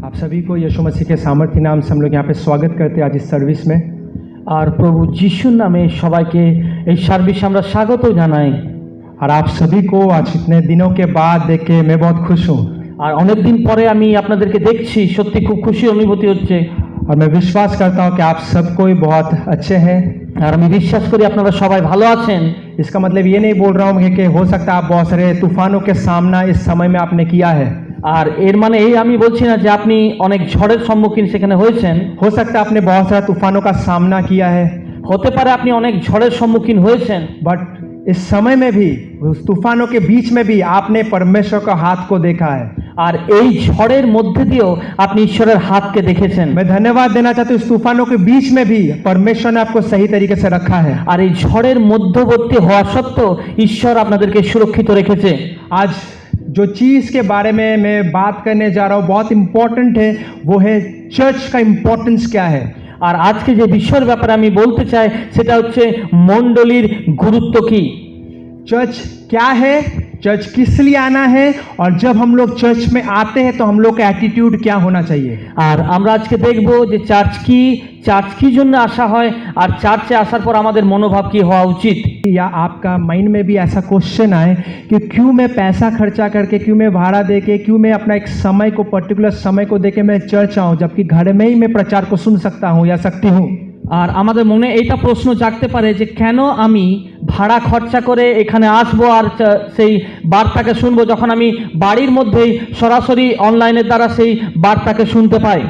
आप सभी को यीशु मसीह के सामर्थ्य नाम से हम लोग यहाँ पे स्वागत करते हैं आज इस सर्विस में। আর প্রভু যিশুর নামে সবাইকে এই সার্ভিসে আমরা স্বাগত জানাই। और आप सभी को आज इतने दिनों के बाद देख के मैं बहुत खुश हूँ আর অনেক দিন পরে আমি আপনাদেরকে দেখছি, সত্যি খুব খুশি অনুভূতি হচ্ছে। और मैं विश्वास करता हूँ कि आप सबको ही बहुत अच्छे हैं। আর আমি বিশ্বাস করি আপনারা সবাই ভালো আছেন। इसका मतलब ये नहीं बोल रहा हूँ कि हो सकता है आप बहुत सारे तूफानों के सामना इस समय में आपने किया है। আর এর মানে এই আমি বলছি না যে আপনি অনেক ঝড়ের সম্মুখীন সেখানে হয়েছেন। हो सकता है आपने बहुत सारे तूफानों का सामना किया है, হতে পারে আপনি অনেক ঝড়ের সম্মুখীন হয়েছেন। बट इस समय में भी उस तूफानों के बीच में भी आपने परमेश्वर का हाथ को देखा है। আর এই ঝড়ের মধ্যে দিয়েও আপনি ঈশ্বরের হাতকে দেখেছেন। मैं धन्यवाद देना चाहता हूँ इस तूफानों के बीच में भी परमेश्वर ने आपको सही तरीके से रखा है। আর এই ঝড়ের মধ্যবর্তী হওয়া সত্ত্বেও ঈশ্বর আপনাদেরকে সুরক্ষিত রেখেছে। आज जो चीज़ के बारे में मैं बात करने जा रहा हूँ बहुत इम्पोर्टेंट है, वो है चर्च का इम्पोर्टेंस क्या है। আর আজকে যে বিষয়ের ব্যাপারে আমি বলতে চাই সেটা হচ্ছে মণ্ডলীর গুরুত্ব কি। चर्च क्या है, चर्च किस लिए आना है, और जब हम लोग चर्च में आते हैं तो हम लोग का एटीट्यूड क्या होना चाहिए। আর আমরা আজকে দেখব যে চার্চ কি জন্য আসা হয়, আর চার্চে আসার পর আমাদের মনোভাব কি হওয়া উচিত। या आपका माइंड में भी ऐसा क्वेश्चन आए कि क्यों मैं पैसा खर्चा करके, क्यों मैं भाड़ा दे के, क्यों मैं अपना एक समय को पर्टिकुलर समय को दे के मैं चर्च आऊँ, जबकि घर में ही मैं प्रचार को सुन सकता हूँ या सकती हूँ। আর আমাদের মনে এইটা প্রশ্ন জাগতে পারে যে কেন আমি ভাড়া খরচা করে এখানে আসবো আর সেই বার্তাকে শুনবো, যখন আমি বাড়ির মধ্যেই সরাসরি অনলাইনের দ্বারা সেই বার্তাকে শুনতে পাই।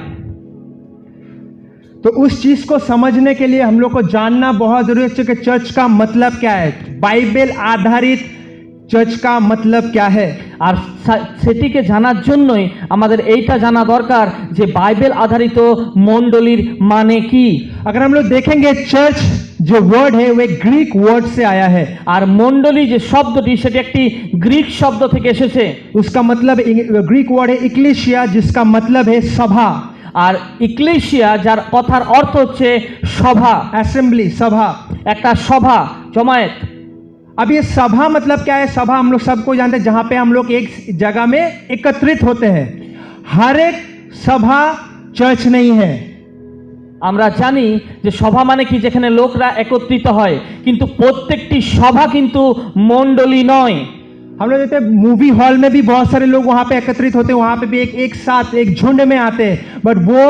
तो उस चीज को समझने के लिए हम लोग को जानना बहुत जरूरी है कि चर्च का मतलब क्या है, बाइबल आधारित चर्च का मतलब क्या है। আর সেটিকে জানার জন্যই আমাদের এইটা জানা দরকার যে বাইবেল আধারিত মণ্ডলীর মানে কি। अगर हम लोग देखेंगे चर्च जो वर्ड है वो ग्रीक वर्ड से आया है, আর মণ্ডলী যে শব্দটি সেটি একটি গ্রিক শব্দ থেকে এসেছে। उसका मतलब ग्रीक वर्ड है इक्लेसिया, जिसका मतलब है सभा। আর ইক্লেসিয়া যার কথার অর্থ হচ্ছে সভা, असेंबली, सभा, একটা সভা, জমায়েত। अब ये सभा मतलब क्या है। सभा हम लोग सबको जानते हैं, जहां पे हम लोग एक जगह में एकत्रित होते हैं। हर एक सभा चर्च नहीं है। আমরা জানি যে সভা মানে কি, যেখানে লোকরা একত্রিত হয়, কিন্তু প্রত্যেকটি সভা কিন্তু মণ্ডলী নয়। हम लोग देखते हैं मूवी हॉल में भी बहुत सारे लोग वहां पे एकत्रित होते हैं, वहां पे भी एक साथ एक झुंड में आते हैं, बट वो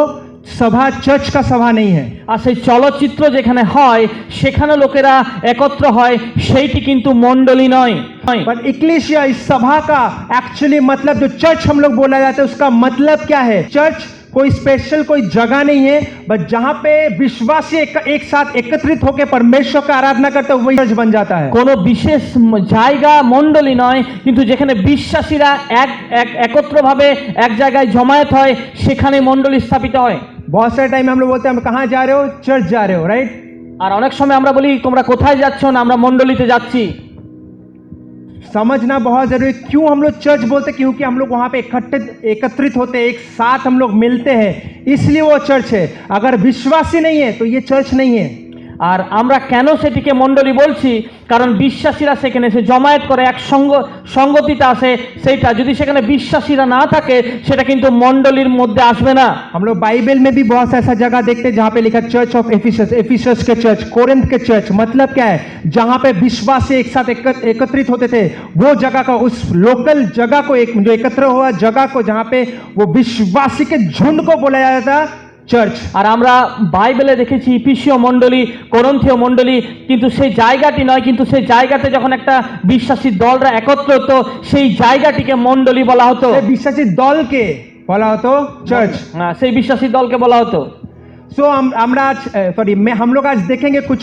सभा चर्च का सभा नहीं है। আর সেই চলচ্চিত্র যেখানে হয় সেখানে লোকেরা একত্র হয়, সেইটি কিন্তু মণ্ডলী নয়। पर इक्लेसिया, इस सभा का एक्चुअली मतलब जो चर्च हम लोग बोला जाता है उसका मतलब क्या है। चर्च कोई स्पेशल कोई जगह नहीं है, बट जहां पे विश्वासी एक साथ एकत्रित होकर परमेश्वर का आराधना करते हैं वही चर्च बन जाता है। কোনো বিশেষ জায়গা মণ্ডলী নয়, কিন্তু যেখানে বিশ্বাসীরা একত্রভাবে এক জায়গায় জমায়েত হয় সেখানে মণ্ডলী স্থাপিত হয়। बहुत सारे टाइम हम लोग बोलते हैं हम कहाँ जा रहे हो, चर्च जा रहे हो, राइट। আর অনেক সময় আমরা बली তোমরা কোথায় যাচ্ছ না, আমরা মণ্ডলীতে যাচ্ছি। समझना बहुत जरूरी है क्यों हम लोग चर्च बोलते हैं, क्योंकि हम लोग वहां पे एकत्रित होते हैं, एक साथ हम लोग मिलते हैं, इसलिए वो चर्च है। अगर विश्वासी नहीं है तो ये चर्च नहीं है। আর আমরা কেন সেটিকে মণ্ডলী বলছি, কারণ বিশ্বাসীরা সেখানে এসে জমায়েত করে, এক সঙ্গতিতে আসে, সেইটা যদি সেখানে বিশ্বাসীরা না থাকে সেটা কিন্তু মণ্ডলীর মধ্যে আসবে না। हम लोग बाइबल में भी बहुत ऐसा जगह देखते हैं जहाँ पे लिखा चर्च ऑफ एफिसस के चर्च, कोरिन्थ के चर्च। मतलब क्या है, जहाँ पे विश्वासी एक साथ एकत्रित होते थे, वो जगह का, उस लोकल जगह को, एक जो एकत्र हुआ जगह को, जहाँ पे वो विश्वासी के झुंड को बोला जाता था चर्च। আর আমরা বাইবেলে দেখেছি ইফিসীয় মণ্ডলী, কোরিন্থীয় মণ্ডলী, কিন্তু সেই জায়গাটি নয়, কিন্তু সেই জায়গাতে যখন একটা বিশ্বাসী দলরা একত্র হতো সেই জায়গাটিকে মণ্ডলী বলা হতো। বিশ্বাসী দলকে বলা হতো चर्च, সেই বিশ্বাসী দলকে বলা হতো। सो हम लोग आज देखेंगे कुछ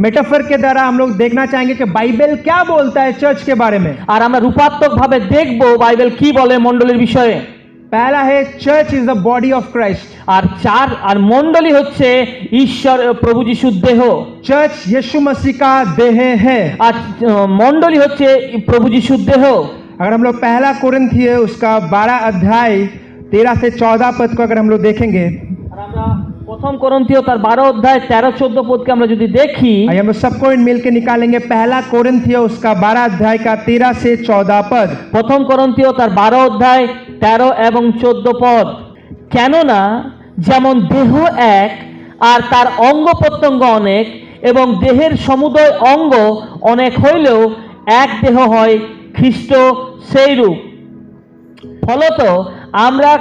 मेटाफर के द्वारा हम लोग देखना चाहेंगे कि बाइबल क्या बोलता है चर्च के बारे में। আর আমরা রূপাত্মক ভাবে দেখবো বাইবেল কি বলে মণ্ডলীর বিষয়ে। पहला है church is the body of Christ. আর মণ্ডলী হচ্ছে ঈশ্বর প্রভু যিশুর দেহ। चर्च यीशु मसीह का देह है, আর মণ্ডলী হচ্ছে প্রভু যিশুর দেহ। अगर हम लोग पहला कोरिन्थीय उसका 12 अध्याय 13 से 14 पद को अगर हम लोग देखेंगे, আর আমরা প্রথম কোরিন্থীয় তার 12 অধ্যায় 13-14 পদকে আমরা যদি দেখি, हम लोग सबको मिल के निकालेंगे। पहला कोरिन्थीय उसका 12 अध्याय का 13 से 14 पद। প্রথম কোরিন্থীয় তার 12 অধ্যায় 13 এবং 14 পদ। কেননা যেমন দেহ এক আর তার অঙ্গ প্রত্যঙ্গ অনেক, এবং দেহের সমুদয় অঙ্গ অনেক হইলেও এক দেহ হয় খ্রিস্ট সেই রূপ। ফলত আমরা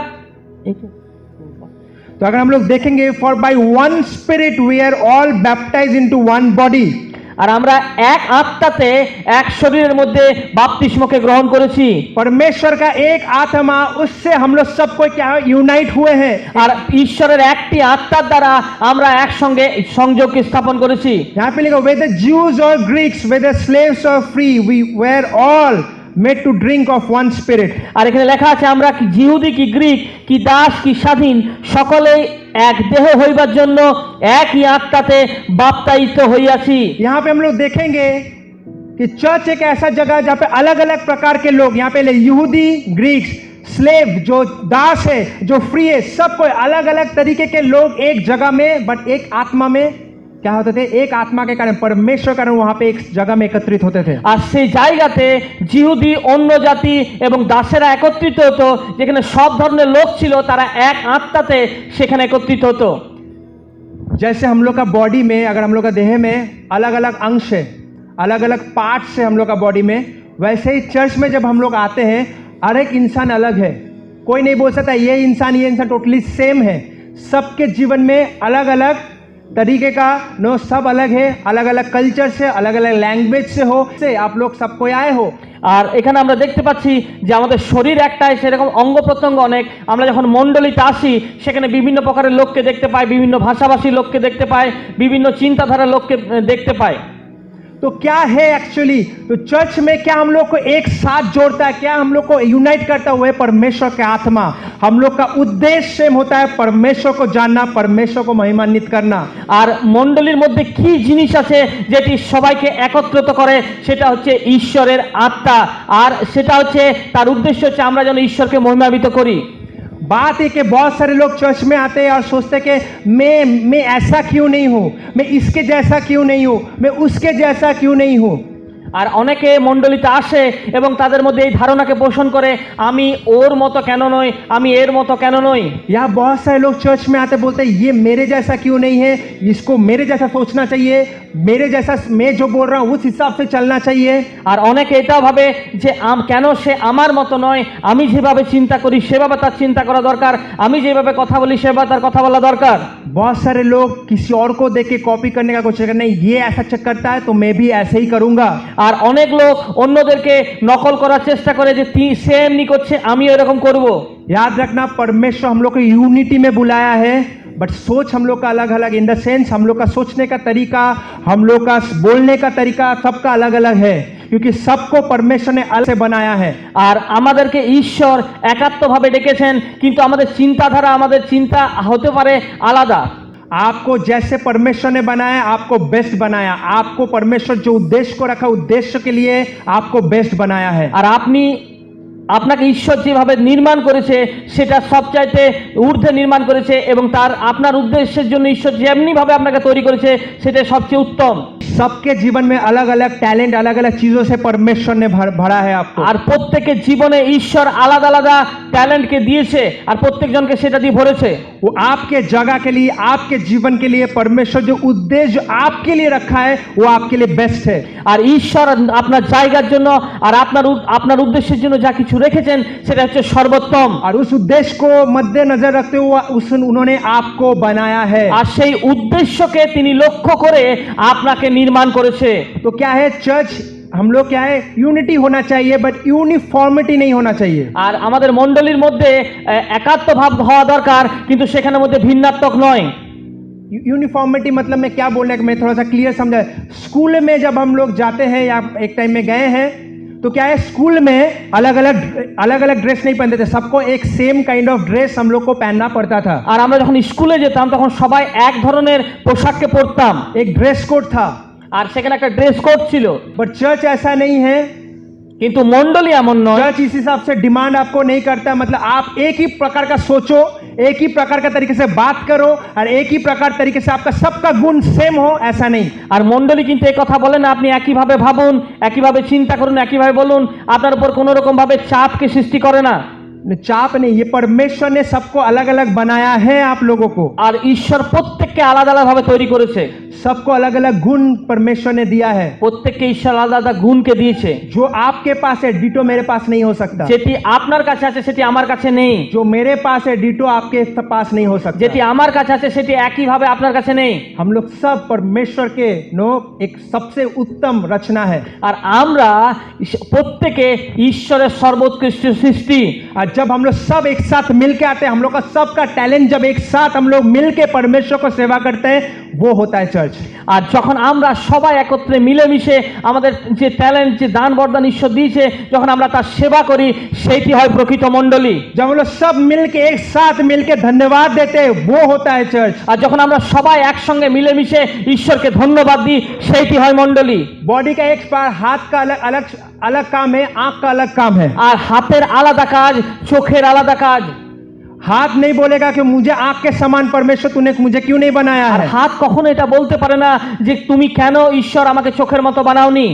तो अगर हम लोग देखेंगे, for by one spirit we are all baptize into one body. আর আমরা এক আত্মাতে এক শরীরের মধ্যে বাপ্তিস্মকে গ্রহণ করেছি। परमेश्वर का एक आत्मा, उससे हम लोग सबको क्या यूनाइट हुए हैं। আর ঈশ্বরের একটি আত্মার দ্বারা আমরা একসঙ্গে সংযোগ স্থাপন করেছি। यहाँ पे लिखा, whether Jews or Greeks, whether slaves or free, we were all made to drink of one spirit। আর এখানে লেখা আছে আমরা কি জিহুদি কি গ্রিক কি দাস কি স্বাধীন সকলেই এক দেহ হইবার জন্য একই আত্মাতে বাপ্তায়িত হইয়াছি। यहाँ पे हम लोग देखेंगे कि चर्च एक ऐसा जगह जहाँ पे अलग अलग प्रकार के लोग, यहाँ पे यहूदी, ग्रीक्स, स्लेव, जो दास है, जो फ्री है, सब कोई अलग अलग तरीके के लोग एक जगह में, बट एक आत्मा में क्या होते थे, एक आत्मा के कारण, परमेश्वर के कारण वहां पे एक जगह में एकत्रित होते थे। আর সেই জায়গাতে জিহুদি অন্য জাতি এবং দাসেরা একত্রিত হতো, যেখানে সব ধরনের লোক ছিল, তারা এক আত্মাতে সেখানে একত্রিত হতো। जैसे हम लोग का बॉडी में, अगर हम लोग का देह में अलग अलग अंश है, अलग अलग पार्ट्स है हम लोग का बॉडी में, वैसे ही चर्च में जब हम लोग आते हैं, हर एक इंसान अलग है। कोई नहीं बोल सकता ये इंसान टोटली सेम है। सबके जीवन में अलग अलग तरीके का नो, सब अलग है, अलग अलग कल्चर से, अलग अलग लैंग्वेज से हो, से आप लोग सब कोई आए हो। আর এখানে আমরা দেখতে পাচ্ছি যে আমাদের শরীর একটাই, সেরকম অঙ্গ প্রত্যঙ্গ অনেক। আমরা যখন মণ্ডলীতে আসি সেখানে বিভিন্ন প্রকারের লোককে দেখতে পাই, বিভিন্ন ভাষাভাষী লোককে দেখতে পাই, বিভিন্ন চিন্তাধারার লোককে দেখতে পাই। तो क्या है एक्चुअली, तो चर्च में क्या हम लोग को एक साथ जोड़ता है, क्या हम लोग को यूनाइट करता हुआ है, परमेश्वर का आत्मा। हम लोग का उद्देश्य सेम होता है, परमेश्वर को जानना, परमेश्वर को महिमान्वित करना। আর মণ্ডলীর মধ্যে কি জিনিস আছে যেটি সবাইকে একত্রিত করে, সেটা হচ্ছে ঈশ্বরের আত্মা। আর সেটা হচ্ছে তার উদ্দেশ্য হচ্ছে আমরা যেন ঈশ্বরকে মহিমান্বিত করি। बात है कि बहुत सारे लोग चर्च में आते हैं और सोचते हैं कि मैं ऐसा क्यों नहीं हूं, मैं इसके जैसा क्यों नहीं हूं, मैं उसके जैसा क्यों नहीं हूं। আর অনেকে মণ্ডলীতে আসে এবং তাদের মধ্যে এই ধারণাকে পোষণ করে, আমি ওর মতো কেন নই, আমি এর মতো কেন নই। या बहुत सारे लोग चर्च में आते बोलते हैं ये मेरे जैसा क्यों नहीं है, इसको मेरे जैसा सोचना चाहिए, मेरे जैसा मैं जो बोल रहा हूँ उस हिसाब से चलना चाहिए। আর অনেকে এটাও ভাবে যে কেন সে আমার মতো নয়, আমি যেভাবে চিন্তা করি সেভাবে তার চিন্তা করা দরকার, আমি যেভাবে কথা বলি সেভাবে তার কথা বলা দরকার। बहुत सारे लोग किसी और को देख के कॉपी करने का कोशिश करते, नहीं ये ऐसा चेक करता है तो मैं भी ऐसे ही करूंगा। আর অনেক লোক অন্যদেরকে নকল করার চেষ্টা করে যে সে এমনি করছে আমিও এরকম করব। याद रखना, परमेश्वर हम लोग को यूनिटी में बुलाया है, बट सोच हम लोग का अलग अलग, इन द सेंस हम लोग का सोचने का तरीका, हम लोग का बोलने का तरीका सबका अलग अलग है, क्योंकि सबको परमेश्वर ने अलग से बनाया है। আর আমাদেরকে ঈশ্বর একাত্মভাবে ডেকেছেন, কিন্তু আমাদের চিন্তাধারা, আমাদের চিন্তা হতে পারে আলাদা। आपको जैसे परमेश्वर ने बनाया, आपको बेस्ट बनाया। आपको परमेश्वर जो उद्देश्य को रखा, उद्देश्य के लिए आपको बेस्ट बनाया है। আর আপনাকে ঈশ্বর যেভাবে নির্মাণ করেছে সেটা সবচাইতে ঊর্ধ্বে নির্মাণ করেছে, এবং তার আপনার উদ্দেশ্যের জন্য ঈশ্বর যেমনি ভাবে আপনাকে তৈরি করেছে সেটা সবচেয়ে উত্তম। सबके जीवन में अलग अलग टैलेंट, अलग अलग चीजों से परमेश्वर ने भरा है आपको। আর প্রত্যেকের জীবনে ঈশ্বর আলাদা আলাদা ট্যালেন্টকে দিয়েছে, আর প্রত্যেকজনকে সেটা দিয়ে ভরেছে। वो आपके जगह के लिए, आपके जीवन के लिए परमेश्वर जो उद्देश्य आपके लिए रखा है वो आपके लिए बेस्ट है। আর ঈশ্বর আপনার জায়গার জন্য আর আপনার উদ্দেশ্যের জন্য যা কিছু রেখেছেন সেটা হচ্ছে সর্বোত্তম। और उस उद्देश्य को मद्देनजर रखते हुए उन्होंने आपको बनाया है। আর সেই উদ্দেশ্যকে তিনি লক্ষ্য করে আপনাকে নির্মাণ করেছে। तो क्या है चर्च, हम लोग क्या है, यूनिटी होना चाहिए, बट यूनिफॉर्मिटी नहीं होना चाहिए। আর আমাদের মণ্ডলীর মধ্যে একাত্মভাব হওয়া দরকার, কিন্তু সেখানের মধ্যে ভিন্নাত্মক নয়। यूनिफॉर्मिटी मतलब मैं क्या बोल रहा हूं, मैं थोड़ा सा क्लियर समझा। स्कूल में जब हम लोग जाते हैं या एक टाइम में गए हैं, तो क्या है, स्कूल में अलग अलग ड्रेस नहीं पहनते थे, सबको एक सेम काइंड ऑफ ड्रेस हम लोग को पहनना पड़ता था। আর আমরা যখন স্কুলে যেতাম তখন সবাই এক ধরনের পোশাককে পরতাম, एक ड्रेस कोड था। আর সেখানে একটা ড্রেস কোড ছিল। बट चर्च ऐसा नहीं है। কিন্তু মণ্ডলী এমন নয়। चर्च इस हिसाब से डिमांड आपको नहीं करता, मतलब आप एक ही प्रकार का सोचो, एक ही प्रकार का तरीके से बात करो, और एक ही प्रकार तरीके से आपका सबका गुण सेम हो, ऐसा नहीं। আর মণ্ডলী কিন্তু এই কথা বলে না আপনি একইভাবে ভাবুন, একইভাবে চিন্তা করুন, একইভাবে বলুন, আপনার উপর কোনো রকম ভাবে চাপকে সৃষ্টি করে না। चाप नहीं, ये परमेश्वर ने सबको अलग अलग बनाया है आप लोगों को। আর ঈশ্বর প্রত্যেককে আলাদা আলাদাভাবে তৈরি করেছে। सबको अलग अलग गुण परमेश्वर ने दिया है। প্রত্যেককে ঈশ্বর আলাদা আলাদা গুণকে দিয়েছে। जो आपके पास है डिटो मेरे पास नहीं हो सकता। যেটি আপনার কাছে আছে সেটি আমার কাছে নেই। जो मेरे पास है डिटो आपके पास नहीं हो सकता। যেটি আমার কাছে আছে সেটি একইভাবে আপনার কাছে নেই। हम लोग सब परमेश्वर के एक सबसे उत्तम रचना है। আর আমরা প্রত্যেকে ঈশ্বরের সর্বোৎকৃষ্ট সৃষ্টি। और जब हम लोग सब एक साथ मिलके आते हैं, हम लोग का सबका टैलेंट जब एक साथ हम लोग मिलके परमेश्वर को सेवा करते हैं, वो होता है चर्च। আর যখন আমরা সবাই একত্রে মিলেমিশে আমাদের যে ট্যালেন্ট, যে দান বরদান ঈশ্বর দিয়েছে, যখন আমরা তার সেবা করি, সেইটি হয় প্রকৃত মণ্ডলী। जब हम लोग सब मिलके एक साथ मिलके धन्यवाद देते हैं, वो होता है चर्च। আর যখন আমরা সবাই একসঙ্গে মিলেমিশে ঈশ্বরকে ধন্যবাদ দিই, সেইটি হয় মণ্ডলী। बॉडी का एक पार्ट, हाथ का अलग अलग अलग काम है, आंख का अलग काम है। আর হাতের আলাদা কাজ, চোখের আলাদা কাজ। हाथ नहीं बोलेगा कि मुझे आंख के समान परमेश्वर तूने मुझे क्यों नहीं बनाया আর है। হাত কখনো এটা বলতে পারে না যে তুমি কেন ঈশ্বর আমাকে চোখের মতো বানাওনি।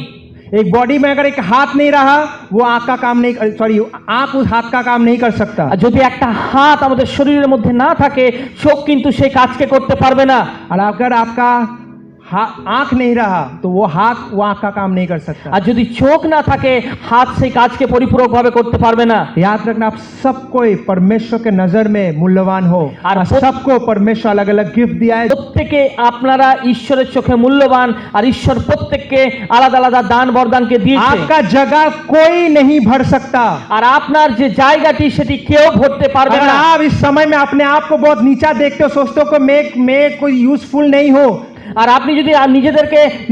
एक बॉडी में अगर एक हाथ नहीं रहा, वो आंख का काम नहीं, सॉरी, आंख उस हाथ का काम नहीं कर सकता। আর যদি একটা হাত আমাদের শরীরের মধ্যে না থাকে, চোখ কিন্তু সেই কাজকে করতে পারবে না। और अगर आपका आंख नहीं रहा, तो वो हाथ वो आंख का काम नहीं कर सकता। আর যদি চোখ না থাকে, হাত সেই কাজকে পরিপূরকভাবে করতে পারবে না। याद रखना, आप सब कोई परमेश्वर के नजर में मूल्यवान हो, और सबको परमेश्वर अलग अलग गिफ्ट दिया है। প্রত্যেকে আপনারা ঈশ্বরের চোখে মূল্যবান, আর ঈশ্বর প্রত্যেককে আলাদা আলাদা দান বরদানকে দিয়েছে। आपका जगह कोई नहीं भर सकता। আর আপনার যে জায়গাটি সেটি কেউ ভরতে পারবে अगर না। आप इस समय में अपने आप को बहुत नीचा देखते हो, सोचते हो कि मैं कोई यूजफुल नहीं हो, আর আপনি যদি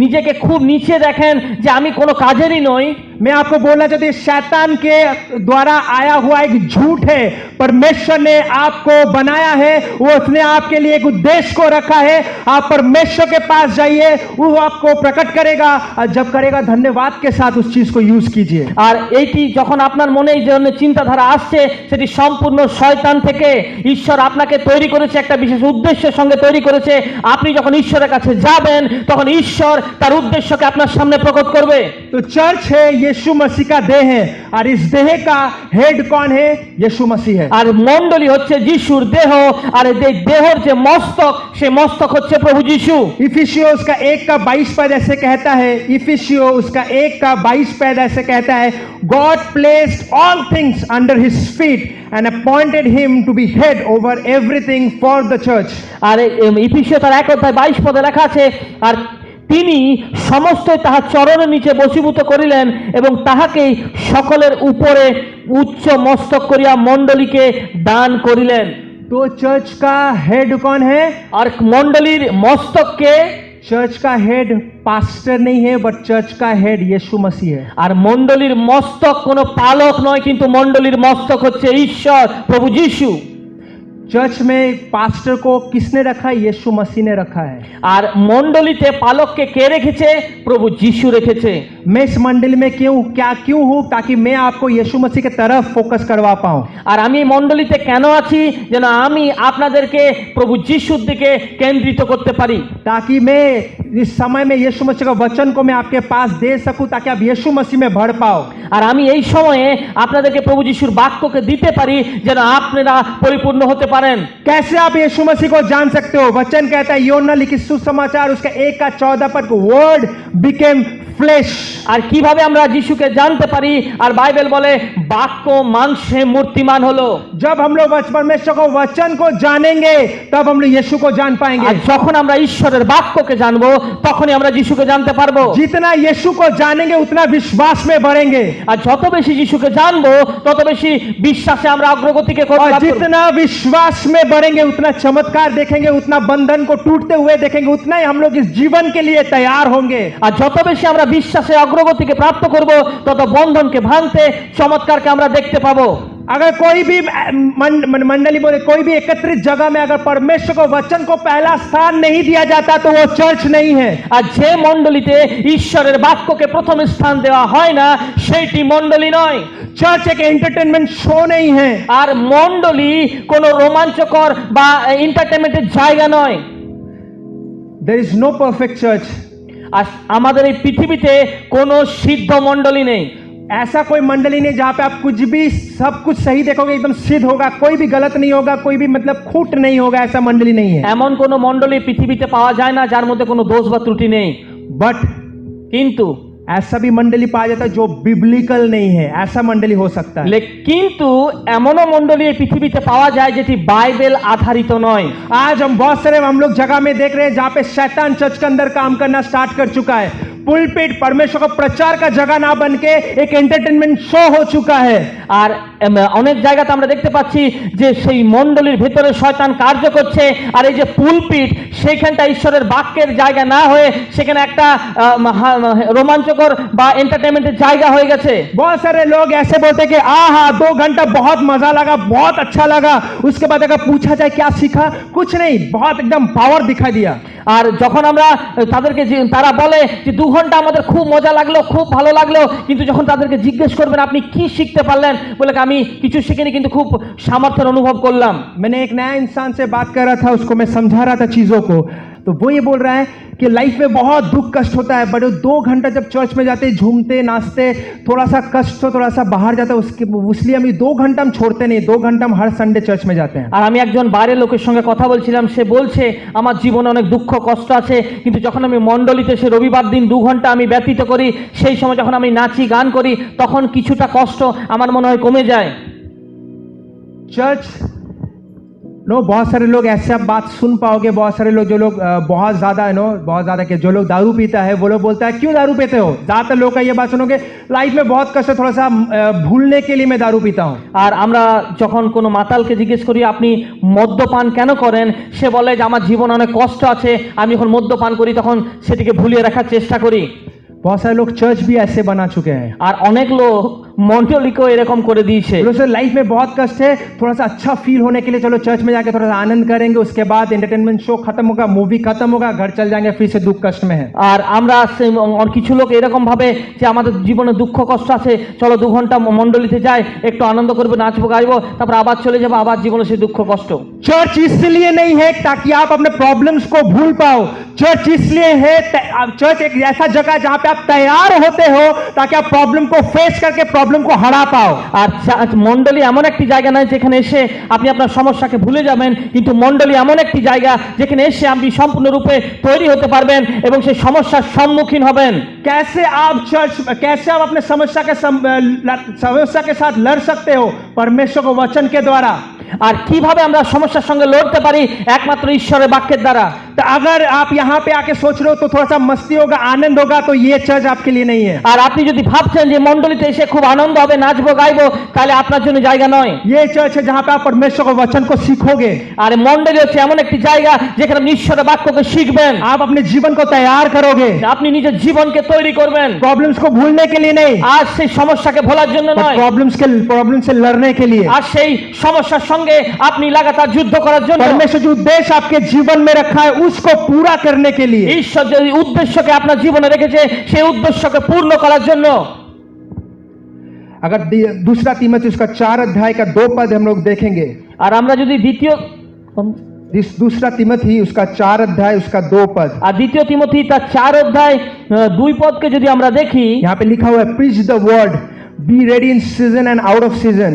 নিজেকে খুব নিচে দেখেন যে আমি কোনো কাজেরই নই, मैं आपको बोलना चाहती हूँ, शैतान के द्वारा आया हुआ एक झूठ है। परमेश्वर ने आपको बनाया है, वो उसने आपके लिए एक उद्देश्य को रखा है। आप परमेश्वर के पास जाइए, वो आपको प्रकट करेगा, और जब करेगा धन्यवाद के साथ उस चीज को यूज कीजिए। আর এইটি যখন আপনার মনে এই ধরনের চিন্তাধারা আসছে, সেটি সম্পূর্ণ শয়তান থেকে। ঈশ্বর আপনাকে তৈরি করেছে, একটা বিশেষ উদ্দেশ্যের সঙ্গে তৈরি করেছে। আপনি যখন ঈশ্বরের কাছে যাবেন, তখন ঈশ্বর তার উদ্দেশ্যকে আপনার সামনে প্রকট করবে। तो चर्च है, यीशु मसीह का देह है, और इस देह का हेड कौन है? यीशु मसीह है। আর মণ্ডলী হচ্ছে যিশুর দেহ, আর এই দেহের যে মস্তক, সে মস্তক হচ্ছে প্রভু যিশু। इफिसियो उसका 1:22 पद ऐसे कहता है, इफिसियो उसका 1:22 पद ऐसे कहता है, God placed all things under his feet and appointed him to be head over everything for the church। আর ইফিসীয় তার 1:22 পদে লেখা আছে, আর তিনি সমস্তই তাহার চরণের নিচে বশীভূত করিলেন এবং তাহাকেই সকলের উপরে উচ্চ মস্তক করিয়া মণ্ডলীকে দান করিলেন। तो चर्च का हेड कौन है? আর মণ্ডলীর মস্তককে, चर्च का हेड पास्टर नहीं है, बट चर्च का हेड यीशु मसीह है। আর মণ্ডলীর মস্তক কোনো পালক নয়, কিন্তু মণ্ডলীর মস্তক হচ্ছে ঈশ্বর প্রভু যিশু। चर्च में पास्टर को किसने रखा है? यीशु मसीह ने रखा है। আর মণ্ডলীতে পালককে কে রেখেছে? প্রভু যিশু রেখেছে। मैं इस मंडली में क्यों हूँ? ताकि मैं आपको यीशु मसीह की तरफ फोकस करवा पाऊँ। আর আমি এই মণ্ডলীতে কেন আছি? যেন আমি আপনাদেরকে প্রভু যিশুর দিকে কেন্দ্রিত করতে পারি। ताकि मैं इस समय में यीशु मसीह का वचन को मैं आपके पास दे सकूं, ताकि आप यीशु मसीह में भर पाओ। আর আমি এই সময়ে আপনাদেরকে প্রভু যিশুর বাক্যকে দিতে পারি, যেন আপনারা পরিপূর্ণ হতে পারেন। कैसे आप यीशु मसीह को जान सकते हो? वचन कहता है, योना लिखित सुसमाचार उसका 1:14 पद, वर्ड बिकेम फ्लेश। আর কিভাবে আমরা যিশুকে জানতে পারি? আর বাইবেল বলে বাক্য মাংসে মূর্তিমান হলো। जब हम लोग परमेश्वर को वचन को जानेंगे, तब हम लोग यीशु को जान पाएंगे। আর যখন আমরা ঈশ্বরের বাক্যকে জানবো, তখনই আমরা যিশুকে জানতে পারবো। जितना यीशु को जानेंगे, उतना विश्वास में बढ़ेंगे। আর যত বেশি যিশুকে জানবো, তত বেশি বিশ্বাসে আমরা অগ্রগতিকে और করব। जितना विश्वास में बढ़ेंगे, उतना चमत्कार देखेंगे, उतना बंधन को टूटते हुए देखेंगे, उतना ही हम लोग इस जीवन के लिए तैयार होंगे। আর যত বেশি আমরা বিশ্বাসে অগ্রগতিকে প্রাপ্ত করব, তত বন্ধনকে ভাঙতে, চমৎকারকে আমরা দেখতে পাবো। अगर कोई भी मंडली बोले, कोई भी एकत्रित जगह में अगर परमेश्वर को वचन को पहला स्थान नहीं दिया जाता, तो वो चर्च नहीं है। আর যে মণ্ডলীতে ঈশ্বরের বাক্যকে প্রথম স্থান দেওয়া হয় না, সেইটি মণ্ডলী নয়। चर्च एक एंटरटेनमेंट शो नहीं है। আর মণ্ডলী কোনো রোমাঞ্চকর বা এন্টারটেনমেন্টের জায়গা নয়। There is no perfect church. আর আমাদের এই পৃথিবীতে কোনো সিদ্ধ মণ্ডলী নেই। ऐसा कोई मंडली नहीं जहां पे आप कुछ भी सब कुछ सही देखोगे, एकदम सिद्ध होगा, कोई भी गलत नहीं होगा, कोई भी मतलब खूट नहीं होगा, ऐसा मंडली नहीं है। এমন কোনো মণ্ডলী পৃথিবীতে পাওয়া যায় না যার মধ্যে কোনো দোষ বা ত্রুটি নেই, बट কিন্তু ऐसा भी मंडली पाया जाता है जो बिब्लिकल नहीं है, ऐसा मंडली हो सकता है। কিন্তু এমনও মণ্ডলী এই পৃথিবীতে পাওয়া যায় যেটি বাইবেল আধারিত নয়। आज हम बहुत सारे हम लोग जगह में देख रहे हैं जहां पे शैतान चर्च के अंदर काम करना स्टार्ट कर चुका है। पुलपिट परमेश्वर का प्रचार का जगह ना बन के एक एंटरटेनमेंट शो हो चुका है। আর অনেক জায়গাতে আমরা দেখতে পাচ্ছি যে সেই মণ্ডলীর ভেতরে শয়তান কার্য করছে, আর এই যে পুলপিট সেইখানটা ঈশ্বরের বাক্যের জায়গা না হয়ে সেখানে একটা রোমাঞ্চকর বা এন্টারটেনমেন্টের জায়গা হয়ে গেছে। बहुत सारे लोग ऐसे बोलते हैं कि आहा 2 घंटा बहुत मजा लगा, बहुत अच्छा लगा, उसके बाद अगर पूछा जाए क्या सीखा, कुछ नहीं, बहुत एकदम पावर दिखा दिया। আর যখন আমরা তাদেরকে তারা বলে যে 2 ঘন্টা আমাদের খুব মজা লাগলো, খুব ভালো লাগলো, কিন্তু যখন তাদেরকে জিজ্ঞেস করবেন আপনি কি শিখতে পারলেন, বলে আমি কিছু শিখিনি কিন্তু খুব সামর্থ্যের অনুভব করলাম। मैंने एक नया इंसान से बात कर रहा था, उसको मैं समझा रहा था चीजों को, तो वो ये बोल रहा है कि लाइफ में बहुत दुख कष्ट होता है, बट 2 घंटा जब चर्च में जाते झूमते नाचते, थोड़ा सा कष्ट हो, थोड़ा सा बाहर जाता है, उसके इसलिए हम 2 घंटा हम छोड़ते नहीं, 2 घंटा हम हर संडे चर्च में जाते हैं। আর আমি একজন বাইরের লোকের সঙ্গে কথা বলছিলাম, সে বলছে আমার জীবনে অনেক দুঃখ কষ্ট আছে, কিন্তু যখন আমি মণ্ডলীতে সে রবিবার দিন 2 ঘন্টা আমি ব্যতীত করি, সেই সময় যখন আমি নাচি গান করি তখন কিছুটা কষ্ট আমার মনে হয় কমে যায়। चर्च नो बहुत सारे लोग ऐसे आप बात सुन पाओगे, बहुत सारे लोग जो लोग बहुत ज्यादा बहुत ज्यादा के जो लोग दारू पीता है वो लोग बोलता है क्यों दारू पीते हो, ज्यादातर लोग का ये बात सुनोगे लाइफ में बहुत कष्ट है, थोड़ा सा भूलने के लिए मैं दारू पीता हूँ। আর আমরা যখন কোনো মাতালকে জিজ্ঞেস করি আপনি মদ্যপান কেন করেন, সে বলে যে আমার জীবন অনেক কষ্ট আছে, আমি যখন মদ্যপান করি তখন সেটিকে ভুলিয়ে রাখার চেষ্টা করি। बहुत सारे लोग चर्च भी ऐसे बना चुके हैं, আর অনেক লোক মণ্ডলীকেও এরকম করে দিয়েছে। लाइफ में बहुत कष्ट है, थोड़ा सा अच्छा फील होने के लिए चलो चर्च में जाके थोड़ा सा आनंद करेंगे, उसके बाद एंटरटेनमेंट शो खत्म होगा, मूवी खत्म होगा, घर चल जाएंगे, फिर से दुख कष्ट में है। আর আমরা কিছু লোক এরকম ভাবে যে আমাদের জীবনে দুঃখ কষ্ট আছে, চলো 2 ঘন্টা মণ্ডলীতে যাই, একটু আনন্দ করবো, নাচবো গাইবো, তারপর আবার চলে যাবো, আবার জীবনে সেই দুঃখ কষ্ট। चर्च इसलिए नहीं है ताकि आप अपने प्रॉब्लम्स को भूल पाओ, चर्च इसलिए है, चर्च एक ऐसा जगह है जहां पे आप तैयार होते हो ताकि आप प्रॉब्लम को फेस करके प्रॉब्लम को हरा पाओ। আর মণ্ডলী এমন একটি জায়গা নয় যেখানে এসে আপনি আপনার সমস্যাকে ভুলে যাবেন, কিন্তু মণ্ডলী এমন একটি জায়গা যেখানে এসে আপনি সম্পূর্ণরূপে তৈরি হতে পারবেন এবং সেই সমস্যার সম্মুখীন হবেন। कैसे आप अपने समस्या के साथ लड़ सकते हो? परमेश्वर को वचन के द्वारा। আর কিভাবে আমরা সমস্যার সঙ্গে লড়তে পারি? একমাত্র ঈশ্বরের বাক্যের দ্বারা। तो अगर आप यहाँ पे आके सोच रहे हो तो थोड़ा सा मस्ती होगा, आनंद होगा, तो ये चर्च आपके लिए नहीं है। আর আপনি যদি ভাবছেন যে মণ্ডলীতে এসে খুব আনন্দ হবে, নাচবো গাইবো, তাহলে আপনার জন্য জায়গা নয়। ये चर्च है जहाँ पे आप परमेश्वर के वचन को सीखोगे। আর মণ্ডলী হচ্ছে এমন একটি জায়গা যেখানে আপনি ঈশ্বরের বাক্যকে শিখবেন, आप अपने जीवन को तैयार करोगे, আপনি নিজের জীবনকে তৈরি করবেন। प्रॉब्लम्स को भूलने के लिए नहीं, আর সেই সমস্যাকে ভোলার জন্য নয়, प्रॉब्लम से लड़ने के लिए। আর সেই সমস্যার সঙ্গে আপনি লাগাতার যুদ্ধ করার জন্য। परमेश्वर जो उद्देश्य आपके जीवन में रखा है उसको पूरा करने के लिए। ঈশ্বর যে উদ্দেশ্যকে আপনার জীবনে রেখেছে সেই उद्देश्यকে পূর্ণ করার জন্য। अगर दूसरा तीमुथियुस उसका 4 अध्याय का 2 पद हम लोग देखेंगे, আর আমরা যদি दूसरा तिमोथी उसका 4 अध्याय उसका 2 पद, আর দ্বিতীয় তিমোথী তার 4 অধ্যায় 2 পদকে যদি আমরা দেখি, यहाँ पे लिखा हुआ है preach the word, be ready in season and out of season,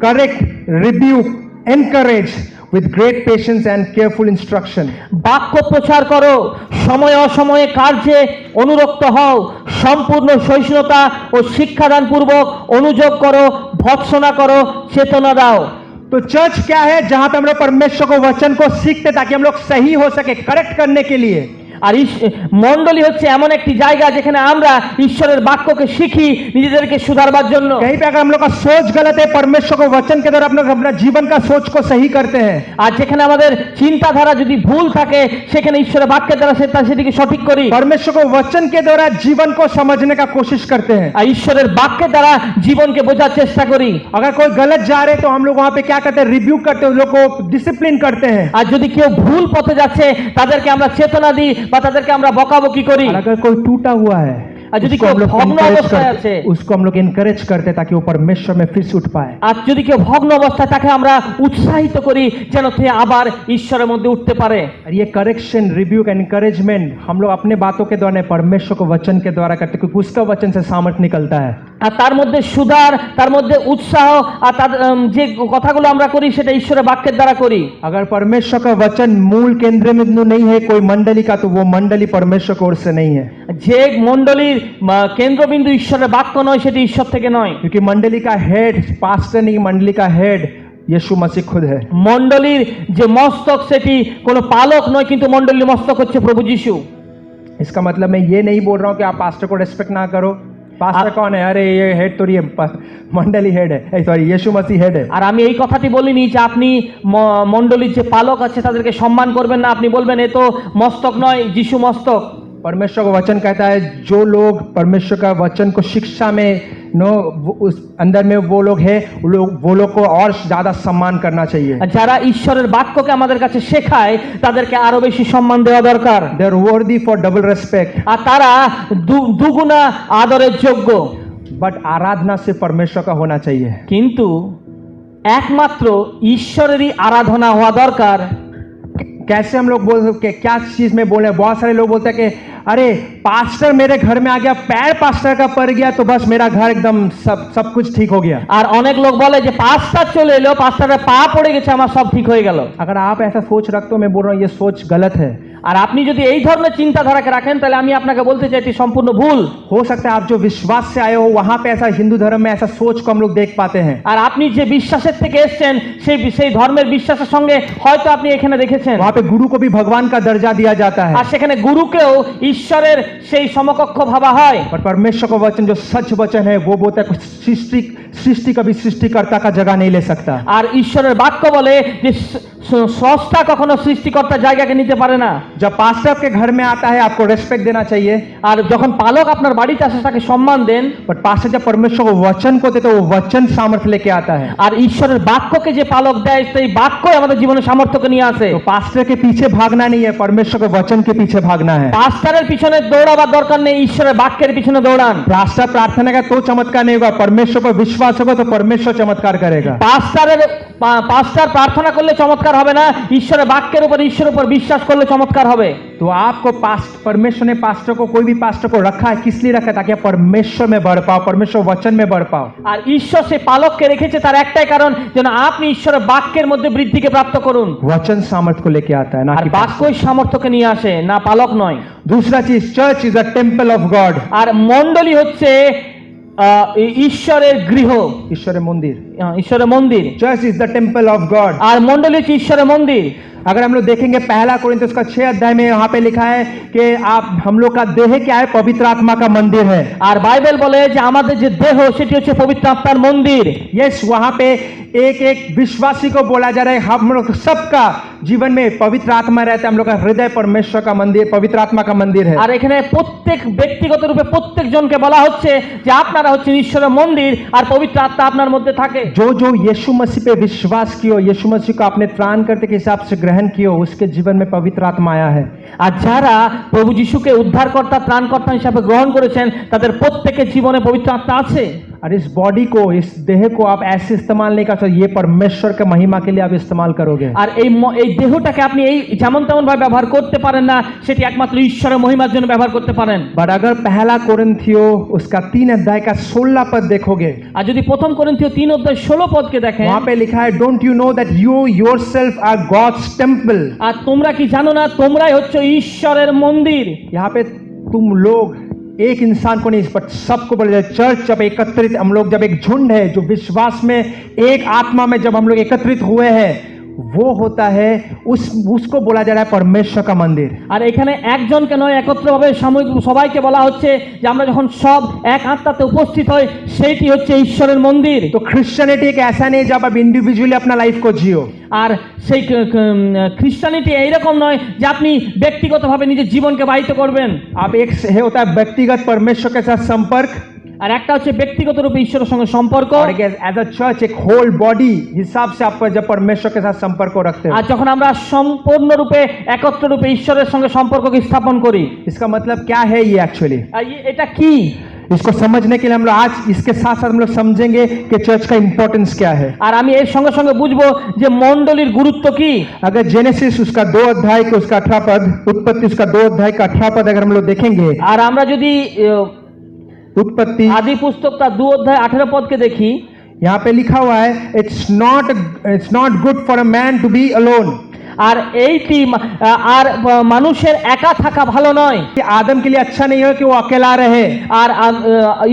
correct, rebuke, encourage with great patience and careful instruction। বাক্য প্রচার করো, সময় অসময়ে কার্যে অনুরক্ত হও, সম্পূর্ণ সহিষ্ণুতা ও শিক্ষাদান পূর্বক অনুযোগ করো, ভৎসনা করো, চেতনা দাও। तो चर्च क्या है? जहां पे हम लोग परमेश्वर को वचन को सीखते ताकि हम लोग सही हो सके, करेक्ट करने के लिए। আর মণ্ডলী হচ্ছে এমন একটি জায়গা যেখানে আমরা ঈশ্বরের বাক্যকে শিখি নিজেদেরকে সুধারবার জন্য। कहीं पे अगर हम लोग का सोच गलत है, परमेश्वर को वचन के द्वारा अपना जीवन का सोच को सही करते हैं। আর যেখানে আমাদের চিন্তাধারা যদি ভুল থাকে সেখানে ঈশ্বরের বাক্যের দ্বারা সেটিকে সঠিক করি। परमेश्वर को वचन के द्वारा जीवन को समझने का कोशिश करते हैं, আর ঈশ্বরের বাক্যের দ্বারা জীবনকে বোঝার চেষ্টা करी। अगर कोई गलत जा रहे तो हम लोग वहां पे क्या करते हैं? रिब्यूक करते हैं, उन लोग को डिसिप्लिन करते हैं। আর যদি কেউ ভুল পথে যাচ্ছে তাদেরকে আমরা চেতনা দিই বা তাদেরকে আমরা বকাবকি করি। और अगर कोई टूटा हुआ है, আর যদি उसको কেউ हम लोग ভগ্ন encourage অবস্থায় আছে, करते, उसको हम लोग इनकरेज करते ताकि वो परमेश्वर में फिर से उठ पाए। আর যদি কেউ ভগ্ন অবস্থায় তাকে আমরা উৎসাহিত করি যেন সে আবার ঈশ্বরের মধ্যে উঠতে পারে। और ये करेक्शन, रिब्यूक, एनकरेजमेंट हम लोग अपने बातों के द्वारा नहीं, परमेश्वर को वचन के द्वारा करते, क्योंकि उसका वचन से सामर्थ निकलता है। আর তার মধ্যে সুধার, তার মধ্যে উৎসাহ, আর তার যে কথাগুলো আমরা করি সেটা ঈশ্বরের বাক্যের দ্বারা করি। अगर परमेश्वर का वचन मूल केंद्र में नहीं है कोई मंडली का, तो वो मंडली परमेश्वर की ओर से नहीं है, যে মণ্ডলীর কেন্দ্রবিন্দু ঈশ্বরের বাক্য নয় সেটি ঈশ্বর থেকে নয়। क्योंकि मंडली का हेड पास्टर नहीं, मंडली का हेड यीशु मसीह खुद है। মণ্ডলীর যে মস্তক সেটি কোনো পালক নয়, কিন্তু মণ্ডলীর মস্তক হচ্ছে প্রভু যিশু। इसका मतलब मैं ये नहीं बोल रहा हूँ कि आप पास्टर को रेस्पेक्ट ना करो। पास्टर कौन है? अरे ये हेड तो ये मंडली हेड है, सॉरी यीशु मसीह हेड है। আর আমি এই কথাটি বলিনি যে আপনি মণ্ডলীর যে পালক আছে তাদেরকে সম্মান করবেন না, আপনি বলবেন এ তো মস্তক নয়, যিশু মস্তক। परमेश्वर का वचन कहता है जो लोग परमेश्वर का वचन को शिक्षा में उस अंदर में वो लोग हैं, वो लोग को और ज़्यादा सम्मान करना चाहिए। আর যারা ঈশ্বরের বাক্যকে আমাদের কাছে শেখায় তাদেরকে আরো বেশি সম্মান দেওয়া দরকার। They are worthy for double respect। আর তারা দুগুণা আদরের যোগ্য। बट आराधना से परमेश्वर का होना चाहिए। কিন্তু একমাত্র ঈশ্বরেরই আরাধনা হওয়া দরকার। कैसे हम लोग बोल सकते, क्या चीज में बोले? बहुत सारे लोग बोलते हैं कि अरे पास्टर मेरे घर में आ गया, पैर पास्टर का पड़ गया तो बस मेरा घर एकदम सब कुछ ठीक हो गया। আর অনেক লোক বলে যে পাস্টার চলে এলো, পাস্টারের পা পড়ে গেছে, আমার সব ঠিক হয়ে গেল। अगर आप ऐसा सोच रखते हो, मैं बोल रहा हूँ ये सोच गलत है। আর আপনি যদি এই ধরনের চিন্তাধারাকে রাখেন তাহলে আমি আপনাকে বলতে চাই এটি সম্পূর্ণ ভুল। हो सकता है आप जो विश्वास से आए हो वहां पे ऐसा, हिंदू धर्म में ऐसा सोच को हम लोग देख पाते हैं। আর আপনি যে বিশ্বাসের থেকে এসেছেন সেই ধর্মের বিশ্বাসের সঙ্গে হয়তো আপনি এখানে দেখেছেন वहां पे गुरु को भी भगवान का दर्जा दिया जाता है, আর সেখানে গুরুকেও ঈশ্বরের সেই সমকক্ষ ভাবা হয়। पर परमेश्वर का वचन जो सच वचन है वो बोलता है कुछ सृष्टि कभी सृष्टिकर्ता का जगह नहीं ले सकता। আর ঈশ্বরের বাক্য বলে যে স্রষ্টা কখনো সৃষ্টিকর্তার জায়গাকে নিতে পারে না। जब पास्टर आपके घर में आता है आपको रेस्पेक्ट देना चाहिए, আর যখন পালক আপনার বাড়িতে আসে তাকে সম্মান দেন। बट पास्टर जब परमेश्वर को वचन को देते तो वो वचन सामर्थ्य लेके आता है। আর ঈশ্বরের বাক্যকে যে পালক দেয় সেই বাক্যই আমাদের জীবনে সামর্থ্যকে নিয়ে আসে। तो पास्टर के पीछे भागना नहीं है, परमेश्वर के वचन के पीछे भागना है। পাস্টারের পিছনে দৌড়াবার দরকার নেই, ঈশ্বরের বাক্যের পিছনে দৌড়ান। पास्टर प्रार्थना का तो चमत्कार नहीं होगा, परमेश्वर पर विश्वास होगा तो परमेश्वर चमत्कार करेगा। পাস্টার প্রার্থনা করলে চমৎকার হবে না, ঈশ্বরের বাক্যের উপর ঈশ্বরের উপর বিশ্বাস করলে चमत्कार হবে। तो आपको परमेश्वर ने पास्टर को, कोई भी पास्टर को रखा है, किस लिए रखा है? ताकि आप परमेश्वर में बढ़ पाओ, परमेश्वर वचन में बढ़ पाओ। আর ঈশ্বর সেই পালককে রেখেছে তার একটাই কারণ যেন আপনি ঈশ্বরের বাক্যের মধ্যে বৃদ্ধিকে প্রাপ্ত করুন। वचन सामर्थ्य को लेके आता है, ना আর कि বাক্যই সামর্থ্যকে নিয়ে আসে, না পালক নয়। दूसरा चीज, church is a temple of God. আর মণ্ডলী হচ্ছে ঈশ্বরের গৃহ, ঈশ্বরের मंदिर। ঈশ্বরের মন্দির। Church is the temple of God. আর মণ্ডলী হচ্ছে ঈশ্বরের মন্দির। अगर हम लोग देखेंगे पहला कोरिन्थियोस का 6 अध्याय में यहाँ पे लिखा है कि आप हम लोग का देह क्या है? पवित्र आत्मा का मंदिर है। আর বাইবেল বলে যে আমাদের যে দেহ সেটি হচ্ছে পবিত্র আত্মার মন্দির। यस, वहाँ पे एक एक विश्वासी को बोला जा रहा है हम लोग सबका जीवन में पवित्र आत्मा रहता है, हम लोग का हृदय परमेश्वर का मंदिर, पवित्र आत्मा का मंदिर है। আর এখানে প্রত্যেক ব্যক্তিগত রূপে প্রত্যেকজনকে বলা হচ্ছে যে আপনারা হচ্ছেন ঈশ্বরের মন্দির আর পবিত্র আত্মা আপনার মধ্যে থাকে। जो जो यीशु मसीह पे विश्वास किया, यीशु मसीह को अपने त्राणकर्ता के हिसाब से ग्रहण किया, उसके जीवन में पवित्र आत्मा आया है। আর যারা প্রভু যিশুকে উদ্ধারকর্তা ত্রাণকর্তা হিসাবে গ্রহণ করেছেন তাদের প্রত্যেকের জীবনে পবিত্র আত্মা আছে। और इस बॉडी को, इस देह को आप ऐसे इस्तेमाल नहीं कर सकते, ये परमेश्वर के महिमा के लिए आप इस्तेमाल करोगे। আর এই দেহটাকে আপনি এই যেমন তেমন ভাবে ব্যবহার করতে পারেন না, সেটি একমাত্র ঈশ্বরের মহিমার জন্য ব্যবহার করতে পারেন। बट अगर पहला कोरिन्थियो उसका 3 अध्याय का 16 पद देखोगे, আর যদি প্রথম করিন্থীয় 3 অধ্যায় 16 পদকে দেখেন, वहां पे लिखा है don't you know that you yourself are God's temple. আর তোমরা কি জানো না তোমরাই হচ্ছে ঈশ্বরের মন্দির। यहाँ पे तुम लोग एक इंसान को नहीं बट सबको बोला जाए, चर्च जब एकत्रित, हम लोग जब एक झुंड है जो विश्वास में एक आत्मा में जब हम लोग एकत्रित हुए हैं, वो होता है उसको बोला जा रहा है परमेश्वर का मंदिर। আর এখানে একজনকে নয় একত্রভাবে সাময়িক সবাইকে বলা হচ্ছে যে আমরা যখন সব এক আত্মাতে উপস্থিত হই সেইটি হচ্ছে ঈশ্বরের মন্দির। तो क्रिश्चियनिटी एक ऐसा नहीं जब आप इंडिविजुअली अपना लाइफ को जियो। আর সেই খ্রিস্টানিটি এইরকম নয় যে আপনি ব্যক্তিগতভাবে নিজের জীবনকে বাহিত করবেন। आप एक होता है व्यक्तिगत परमेश्वर के साथ संपर्क, আর একটা হচ্ছে ব্যক্তিগত রূপে ঈশ্বরের সঙ্গে সম্পর্ক। और एज अ चर्च एक होल बॉडी हिसाब से आप जब परमेश्वर के साथ संपर्क रखते हो, আর যখন আমরা সম্পূর্ণরূপে একত্র রূপে ঈশ্বরের সঙ্গে সম্পর্ককে স্থাপন করি, इसका मतलब क्या है ये एक्चुअली? আর এটা কি? इसको समझने के लिए हम लोग आज इसके साथ साथ हम लोग समझेंगे कि चर्च का इंपॉर्टेंस क्या है। আর আমি এর সঙ্গে সঙ্গে বুঝবো যে মণ্ডলীর গুরুত্ব কি। अगर जेनेसिस उसका 2 अध्याय के उसका 18 पद, उत्पत्ति उसका 2 अध्याय का 18 पद अगर हम लोग देखेंगे, আর আমরা যদি उत्पत्ति আদি পুস্তক তার 2 অধ্যায় 18 পদকে দেখি, यहाँ पे लिखा हुआ है, it's not good for a man to be alone. আর এইটি আর মানুষের একা থাকা ভালো নয়। आदम के लिए अच्छा नहीं है कि वो अकेला रहे। আর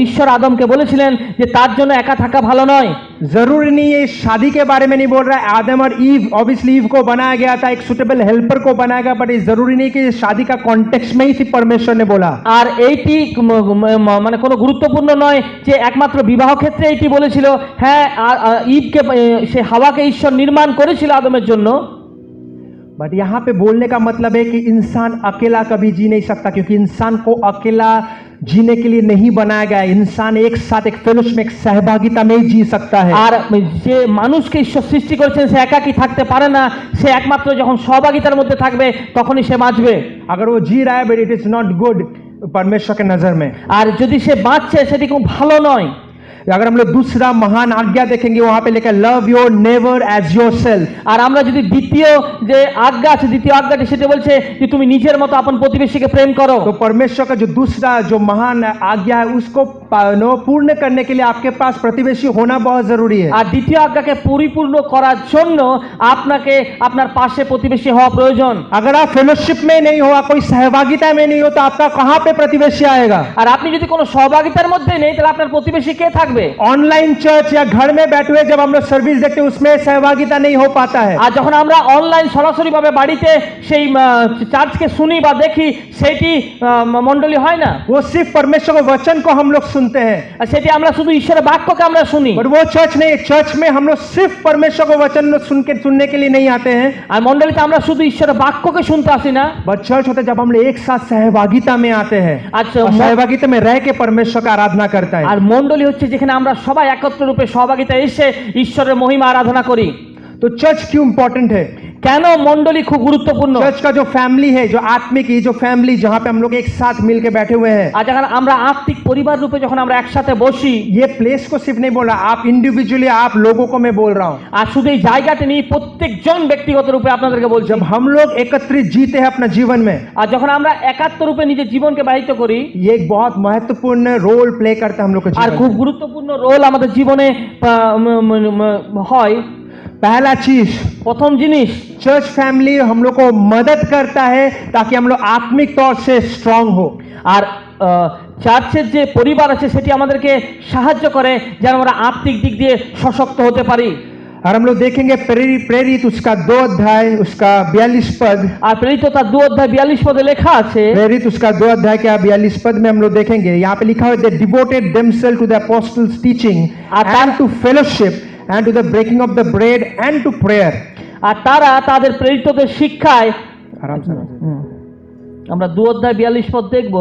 ঈশ্বর আদমকে বলেছিলেন যে তার জন্য একা থাকা ভালো নয়। जरूरी नहीं है, शादी के बारे में नहीं बोल रहा है। आदम और ईव, ऑब्वियसली ईव को बनाया गया था, एक सुटेबल हेल्पर को बनाया गया, बट ये जरूरी नहीं कि शादी का कॉन्टेक्स्ट में ही सिर्फ परमेश्वर ने बोला। আর এইটি মানে কোনো গুরুত্বপূর্ণ নয় যে একমাত্র বিবাহ ক্ষেত্রে এইটি বলেছিল। হ্যাঁ, ঈবকে সে হাওয়াকে ঈশ্বর নির্মাণ করেছিল আদমের জন্য, बट यहाँ पे बोलने का मतलब है कि इंसान अकेला कभी जी नहीं सकता, क्योंकि इंसान को अकेला जीने के लिए नहीं बनाया गया है। इंसान एक साथ एक फेलोशिप में, एक सहभागिता में ही जी सकता है। আর যে মানুষকে ঈশ্বর সৃষ্টি করেছেন সে একাকী থাকতে পারে না, সে একমাত্র যখন সহভাগিতার মধ্যে থাকবে তখনই সে বাঁচবে। अगर वो जी रहा है but it is not good परमेश्वर के नजर में। আর যদি সে বাঁচছে সেটি খুব ভালো নয়। अगर हम लोग दूसरा महान आज्ञा देखेंगे, वहां पे लिखा love your neighbour as yourself. আর আমরা যদি দ্বিতীয় যে আজ্ঞা আছে, দ্বিতীয় আজ্ঞাটি সেটা বলছে যে তুমি নিজের মতো আপন প্রতিবেশীকে প্রেম করো। तो परमेश्वर का जो दूसरा जो महान आज्ञा है उसको पूर्ण करने के लिए आपके पास प्रतिवेशी होना बहुत जरूरी है। আর দ্বিতীয় আজ্ঞাকে পরিপূর্ণ করার জন্য আপনাকে আপনার পাশে প্রতিবেশী হওয়া প্রয়োজন। अगर आप फेलोशिप में नहीं हो, कोई सहभागिता में नहीं हो, तो आपका कहां पे प्रतिवेशी आएगा? আর আপনি যদি কোনো সহভাগিতার মধ্যে নেই তাহলে আপনার প্রতিবেশী কে থাকবে? ऑनलाइन चर्च या घर में बैठे हुए जब हम लोग सर्विस देखते हैं, उसमें सहभागिता नहीं हो पाता है। আর যখন আমরা অনলাইন সরাসরি ভাবে বাড়িতে সেই চার্চকে শুনি বা দেখি, সেটি মণ্ডলী হয় না। वो सिर्फ परमेश्वर के वचन को हम लोग सुनते हैं, আর সেটি আমরা শুধু ঈশ্বরের বাক্যকে আমরা শুনি। बट वो चर्च नहीं। चर्च में हम लोग सिर्फ परमेश्वर के वचन सुनने के लिए नहीं आते हैं, আর মণ্ডলীতে আমরা শুধু ঈশ্বরের বাক্যকে শুনতে আসি না। बट चर्च होता है जब हम लोग एक साथ सहभागिता में आते हैं, আচ্ছা, और सहभागिता में रह के परमेश्वर का आराधना करता है। আর মণ্ডলী হচ্ছে যেখানে আমরা সবাই একত্র রূপে সহভাগিতা এসে ঈশ্বরের মহিমা আরাধনা করি। तो चर्च क्यों इंपॉर्टेंट है? কেন মণ্ডলী খুব গুরুত্বপূর্ণ? चर्च का जो फैमिली है, जो आत्मिक, ये जो फैमिली जहां पे हम लोग एक साथ मिलके बैठे हुए हैं, আর যখন আমরা আত্মিক পরিবার রূপে যখন আমরা একসাথে বসি, ये प्लेस को सिर्फ नहीं बोल रहा, आप इंडिविजुअली, आप लोगों को मैं बोल रहा हूं। আর শুধু এই জায়গাটি নিয়ে প্রত্যেকজন ব্যক্তিগত রূপে আপনাদেরকে বলছি। जब हम लोग एकत्रित जीते हैं अपना जीवन में, আর যখন আমরা একাত্ম রূপে নিজের জীবনকে বাহিত করি, ये एक बहुत महत्वपूर्ण रोल प्ले करता है हम लोग के আর जीवन খুব में। গুরুত্বপূর্ণ রোল আমাদের জীবনে হয়। पहला चीज, প্রথম জিনিস, चर्च फैमिली हम लोग को मदद करता है ताकि हम लोग आत्मिक तौर से स्ट्रांग हो। আর চার্চের যে পরিবার আছে সেটি আমাদেরকে সাহায্য করে যেন আমরা আত্মিক দিক দিয়ে সশক্ত হতে পারি। और हम लोग देखेंगे प्रेरित उसका 2 अध्याय उसका 42 पद, আর প্রেরিত তার 2 অধ্যায় 42 পদে লেখা আছে, प्रेरित उसका 2 अध्याय के 42 पद में हम लोग देखेंगे, यहाँ पे लिखा हुआ है, they devoted themselves to the apostles' teaching and to fellowship and to the breaking of the bread and to prayer। আর তারা তাদের প্রেরিতদের শিক্ষায়, आराम से আমরা 2 অধ্যায় 42 পদ দেখব,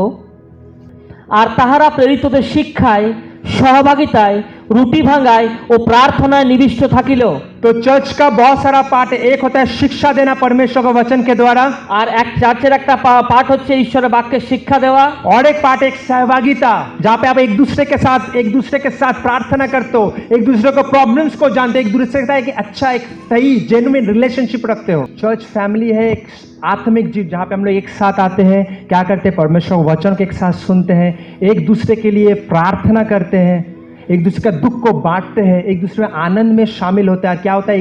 আর তাহারা প্রেরিতদের শিক্ষায়, সহভাগিতায়, রুটি ভাঙায় ও প্রার্থনায় নিবিষ্ট থাকিল। तो चर्च का बहुत सारा पार्ट है। एक होता है शिक्षा देना परमेश्वर के वचन के द्वारा, আর এক চার্চের একটা পাঠ হচ্ছে ঈশ্বরের বাক্যের শিক্ষা देवा, और एक पार्ट एक सहभागिता, जहाँ पे आप एक दूसरे के साथ प्रार्थना करते हो, एक दूसरे को प्रॉब्लम्स को जानते हो, एक दूसरे के साथ एक अच्छा, एक सही जेन्युइन रिलेशनशिप रखते हो। चर्च फैमिली है एक आत्मिक जीव, जहाँ पे हम लोग एक साथ आते हैं, क्या करते हैं, परमेश्वर के वचन के एक साथ सुनते हैं, एक दूसरे के लिए प्रार्थना करते हैं, एक दूसरे का दुख को बांटते हैं, एक दूसरे में आनंद में शामिल होता है। क्या होता है,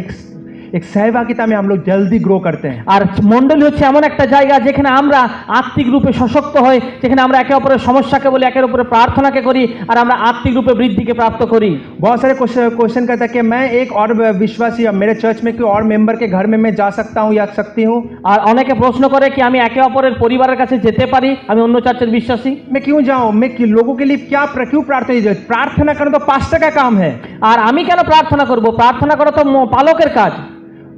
एक सहभागिता में हम लोग जल्दी ग्रो करते हैं। আর মণ্ডলী হচ্ছে এমন একটা জায়গা যেখানে আমরা আত্মিক রূপে সশক্ত হই, যেখানে আমরা একে অপরের সমস্যাকে বলি, একের উপরে প্রার্থনাকে করি, আর আমরা আত্মিক রূপে বৃদ্ধিকে প্রাপ্ত করি। बहुत सारे क्वेश्चन करता है कि मैं एक और विश्वासी या मेरे चर्च में कोई और मेंबर के घर में मैं जा सकता हूँ या सकती हूँ? আর অনেকে প্রশ্ন করে কি আমি একে অপরের পরিবারের কাছে যেতে পারি, আমি অন্য চার্চের বিশ্বাসী, मैं क्यों जाऊँ? मैं लोगों के लिए क्यों प्रार्थना करना? तो पास्टर का काम है। আর আমি কেন প্রার্থনা করব? প্রার্থনা করা তো পালকের কাজ।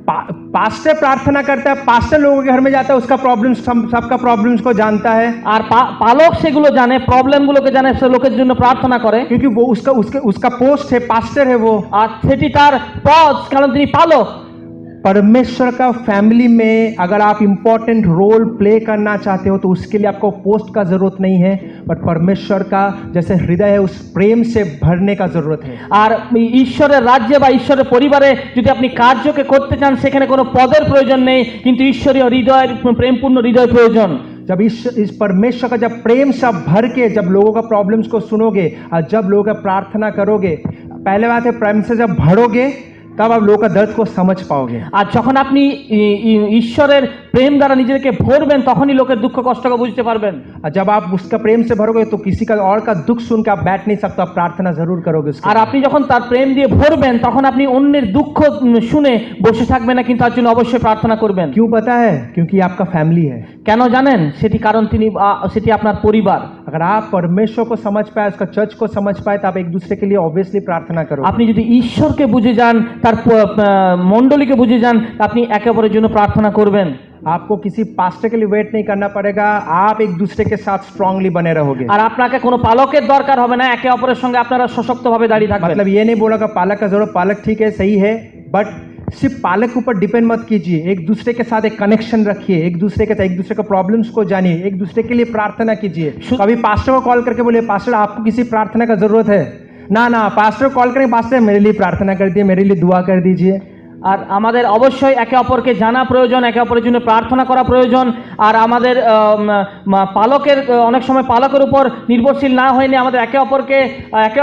पास्टर प्रार्थना करता है, पास्टर लोगों के घर में जाता है, उसका प्रॉब्लम सबका प्रॉब्लम्स को जानता है, আর পালক সেগুলো জানে, প্রবলেমগুলোকে জানে, সে লোকের জন্য প্রার্থনা করে। क्योंकि वो उसका पोस्ट है, पास्टर है वो। আর সেটি তার পদ, কারণ তিনি পালক। परमेश्वर का फैमिली में अगर आप इंपॉर्टेंट रोल प्ले करना चाहते हो तो उसके लिए आपको पोस्ट का जरूरत नहीं है, बट परमेश्वर का जैसे हृदय है उस प्रेम से भरने का जरूरत है। আর ঈশ্বরের রাজ্যে বা ঈশ্বরের পরিবারে যদি আপনি কার্যকে করতে চান, সেখানে কোনো পদের প্রয়োজন নেই, কিন্তু ঈশ্বরীয় হৃদয়ের, প্রেমপূর্ণ হৃদয় প্রয়োজন। जब इस परमेश्वर का जब प्रेम से आप भर के जब लोगों का प्रॉब्लम्स को सुनोगे और जब लोगों का प्रार्थना करोगे, पहले बात है प्रेम से जब भरोगे तब आप लोगों का दर्द को समझ पाओगे। আর যখন আপনি ঈশ্বরের প্রেম দ্বারা নিজেকে ভরবেন, তখনই লোকের দুঃখ কষ্টকে বুঝতে পারবেন। और जब आप उसका प्रेम से भरोगे तो किसी का और का दुख सुन के आप बैठ नहीं सकते, आप प्रार्थना जरूर करोगे उसके আর আপনি যখন তার প্রেম দিয়ে ভরবেন, তখন আপনি অন্যের দুঃখ শুনে বসে থাকবেন না, কিন্তু তার জন্য অবশ্যই প্রার্থনা করবেন। क्यों पता है? क्योंकि ये आपका फैमिली है। কেন জানেন? সেটি কারণ সেটি আপনার পরিবার। अगर आप परमेश्वर को समझ पाए, उसका चर्च को समझ पाए, तो आप एक दूसरे के लिए ऑब्वियसली प्रार्थना करो। আপনি যদি ঈশ্বরকে বুঝে যান, তার মণ্ডলীকে বুঝে যান, আপনি একে অপরের জন্য প্রার্থনা করবেন। आपको किसी पास्टर के लिए वेट नहीं करना पड़ेगा, आप एक दूसरे के साथ स्ट्रांगली बने रहोगे। আর আপনাকে কোনো পালকের দরকার হবে না, একে অপরের সঙ্গে আপনারা সশক্তভাবে দাঁড়িয়ে থাকবেন। मतलब ये नहीं बोला कि पालक का जरूरत, पालक ठीक है, सही है, बट सिर्फ पालक के ऊपर डिपेंड मत कीजिए, एक दूसरे के साथ एक कनेक्शन रखिए, एक दूसरे के साथ एक दूसरे के प्रॉब्लम्स को जानिए, एक दूसरे के लिए प्रार्थना कीजिए। कभी पास्टर को कॉल करके बोलिए, पास्टर आपको किसी प्रार्थना का जरूरत है? ना, पास्टर को कॉल करें, पास्टर मेरे लिए प्रार्थना कर दिए, मेरे लिए दुआ कर दीजिए। আর আমাদের অবশ্যই একে অপরকে জানা প্রয়োজন, একে অপরের জন্য প্রার্থনা করা প্রয়োজন। আর আমাদের পালকের অনেক সময় পালকের উপর নির্ভরশীল না হয়নি, আমাদের একে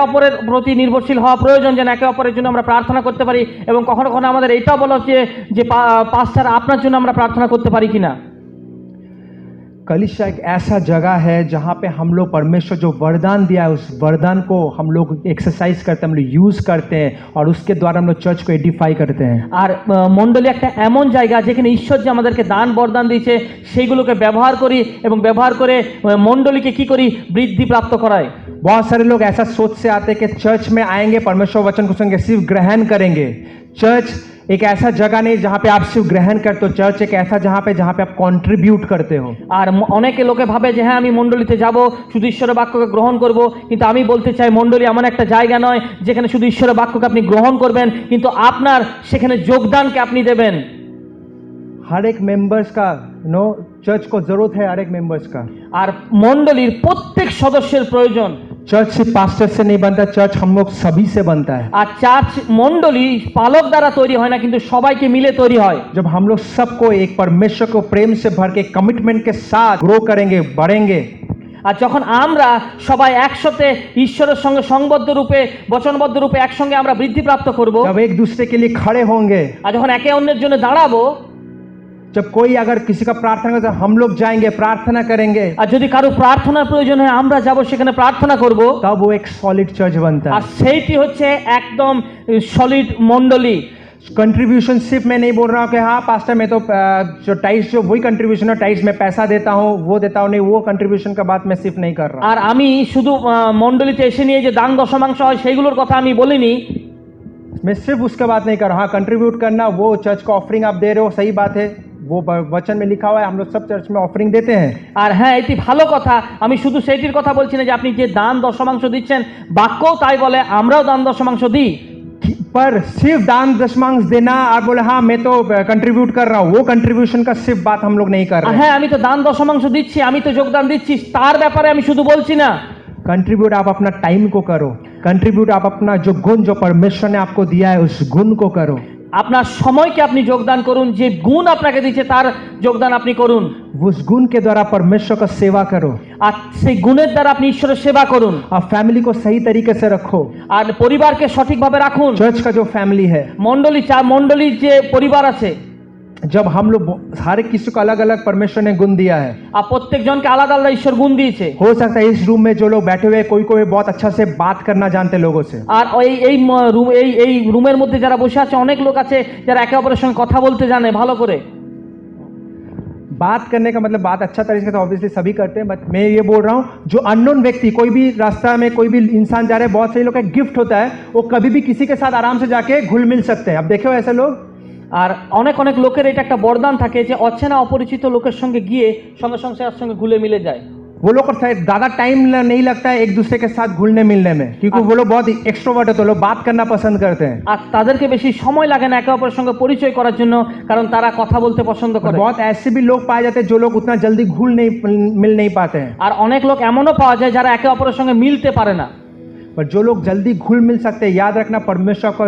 অপরের প্রতি নির্ভরশীল হওয়া প্রয়োজন, যেন একে অপরের জন্য আমরা প্রার্থনা করতে পারি। এবং কখনো কখনো আমাদের এটাও বলা যে পাস্টার আপনার জন্য আমরা প্রার্থনা করতে পারি কিনা। कलीसिया एक ऐसा जगह है जहाँ पे हम लोग परमेश्वर जो वरदान दिया है उस वरदान को हम लोग एक्सरसाइज करते हैं, हम लोग यूज़ करते हैं और उसके द्वारा हम लोग चर्च को एडिफाई करते हैं। আর মণ্ডলী একটা এমন জায়গা যেখানে ঈশ্বর যে আমাদেরকে দান বরদান দিয়েছে সেইগুলোকে ব্যবহার করি এবং ব্যবহার করে মণ্ডলীকে কি করি, বৃদ্ধি প্রাপ্ত করায়। बहुत सारे लोग ऐसा सोच से आते हैं कि चर्च में आएंगे, परमेश्वर वचन को सुनेंगे, सिर्फ ग्रहण करेंगे। चर्च एक ऐसा जगह नहीं जहाँ पे आप सिर्फ ग्रहण करते हो, चर्च एक ऐसा जहाँ पे आप कंट्रीब्यूट करते हो। আর অনেকে লোকে ভাবে যে হ্যাঁ আমি মণ্ডলীতে যাব, শুধু ঈশ্বরের বাক্যকে গ্রহণ করব, কিন্তু আমি বলতে চাই মণ্ডলী এমন একটা জায়গা নয় যেখানে শুধু ঈশ্বরের বাক্যকে আপনি গ্রহণ করবেন, কিন্তু আপনার সেখানে যোগদানকে আপনি দেবেন। हर एक मेंबर्स का चर्च को जरूरत है, हर एक मेंबर्स का। আর মণ্ডলীর প্রত্যেক সদস্যের প্রয়োজন। चर्च सिर्फ पास्टर से नहीं बनता, चर्च हम लोग सभी से बनता है। আর চার্চ মণ্ডলী পালক দ্বারা তৈরি হয় না, কিন্তু সবাইকে মিলে তৈরি হয়। जब हम लोग सबको एक परमेश्वर को प्रेम से भर के कमिटमेंट के साथ ग्रो करेंगे, बढ़ेंगे, আর যখন আমরা সবাই একসাথে ঈশ্বরের সঙ্গে সংবদ্ধ রূপে, বচনবদ্ধ রূপে একসঙ্গে আমরা বৃদ্ধি প্রাপ্ত করব, जब एक दूसरे के लिए खड़े होंगे, আর যখন একে অন্যের জন্য দাঁড়াবো, जब कोई अगर किसी का प्रार्थना करता है हम लोग जाएंगे, प्रार्थना करेंगे, আর যদি কারো প্রার্থনার প্রয়োজন হয় আমরা যাব সেখানে প্রার্থনা করব, तब वो एक सॉलिड चर्च बनता আর है। সেইটি হচ্ছে একদম সলিড মণ্ডলী। कंट्रीब्यूशन सिर्फ मैं नहीं बोल रहा हूँ कि हाँ पास्टर मैं तो जो टाइस जो वही कंट्रीब्यूशन है, टाइस में पैसा देता हूँ, वो देता हूँ, नहीं वो कंट्रीब्यूशन का बात मैं सिर्फ नहीं कर रहा। আর আমি শুধু মণ্ডলীতে এসে নিয়ে যে দান দশমাংশ হয় সেইগুলোর কথা আমি বলিনি, मैं सिर्फ उसका बात नहीं कर रहा। हाँ कंट्रीब्यूट करना, वो चर्च को ऑफरिंग आप दे रहे हो, सही बात है, वो वचन में लिखा हुआ है, हम लोग सब चर्च में ऑफरिंग देते हैं। আর হ্যাঁ এটি ভালো কথা, আমি শুধু সেইটির কথা বলছি না যে আপনি যে দান দশমাংশ দিচ্ছেন, বাক্যও তাই বলে আমরাও দান দশমাংশ দিই। पर सिर्फ दान दशमांश देना और बोले हाँ मैं तो कंट्रीब्यूट कर रहा हूँ, वो कंट्रीब्यूशन का सिर्फ बात हम लोग नहीं कर আর रहे। হ্যাঁ আমি তো দান দশমাংশ দিচ্ছি, আমি তো যোগদান দিচ্ছি, তার ব্যাপারে আমি শুধু বলছি না। कंट्रीब्यूट आप अपना टाइम को करो, कंट्रीब्यूट आप अपना जो गुण जो परमेश्वर ने आपको दिया है उस गुण को करो। আপনার সময়কে আপনি যোগদান করুন, যে গুণ আপনাকে দিচ্ছে তার যোগদান আপনি করুন। उस गुण के द्वारा परमेश्वर का सेवा करो আর সেই গুণের দ্বারা আপনি ঈশ্বরের সেবা করুন। और फैमिली को सही तरीके से रखो। আর পরিবারকে সঠিকভাবে রাখুন। चर्च का जो फैमिली है, মণ্ডলীর যে পরিবার আছে, जब हम लोग हर किसी को अलग अलग परमेश्वर ने गुण दिया है, আর প্রত্যেকজনকে আলাদা আলাদা ঈশ্বর গুণ দিয়েছে। हो सकता है इस रूम में जो लोग बैठे हुए कोई कोई बहुत अच्छा से बात करना जानते लोगों से, আর এই রুমের মধ্যে যারা বসে আছে অনেক লোক আছে যারা একে অপরের সঙ্গে কথা বলতে জানে ভালো করে। बात करने का मतलब बात अच्छा तरीके से ऑब्वियसली सभी करते हैं, बट मैं ये बोल रहा हूँ जो अननोन व्यक्ति, कोई भी रास्ता में कोई भी इंसान जा रहे हैं, बहुत सारे लोग का गिफ्ट होता है, वो कभी भी किसी के साथ आराम से जाके घुल मिल सकते हैं। अब देखो ऐसे लोग আর অনেক অনেক লোকের এটা একটা বরদান থাকে যে অচেনা অপরিচিত লোকের সঙ্গে গিয়ে সঙ্গে সঙ্গে তার সঙ্গে ঘুলে মিলে যায়। वो लोग को शायद ज़्यादा टाइम नहीं लगता है एक दूसरे के साथ घुलने मिलने में, क्योंकि वो लोग बहुत एक्सट्रोवर्ट है, तो लोग बात करना पसंद करते हैं। আর তাদেরকে বেশি সময় লাগে না একে অপরের সঙ্গে পরিচয় করার জন্য, কারণ তারা কথা বলতে পছন্দ और করে। बहुत ऐसे भी लोग पाए जाते हैं जो लोग उतना जल्दी मिल नहीं पाते हैं, আর অনেক লোক এমনও পাওয়া যায় যারা একে অপরের সঙ্গে মিলতে পারে না। पर जो लोग जल्दी घुल मिल सकते हैं, याद रखना परमेश्वर को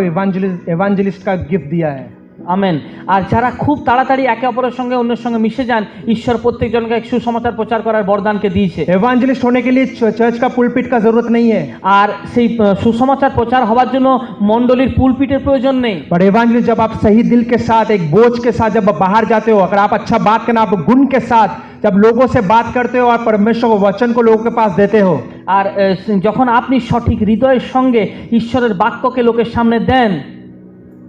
इवांजलिस्ट का गिफ्ट दिया है। আমেন। আর যারা খুব তাড়াতাড়ি একে অপরের সঙ্গে অন্যের সঙ্গে মিশে যান, ঈশ্বর প্রত্যেকজনকে এক সুসমাচার প্রচার করার বরদানকে দিয়েছে। इवांजलिस्ट होने के लिए चर्च का पुलपिट का जरूरत नहीं है, আর সেই সুসমাচার প্রচার হওয়ার জন্য মণ্ডলীর পুলপিটের प्रयोजन নেই। पर इवांजलिस्ट जब आप सही दिल के साथ, एक बोझ के साथ जब आप बाहर जाते हो, अगर आप अच्छा बात करना, आप गुण के साथ जब लोगों से बात करते हो और परमेश्वर को वचन को लोगों के पास देते हो, আর যখন আপনি সঠিক হৃদয়ের সঙ্গে ঈশ্বরের বাক্যকে লোকের সামনে দেন,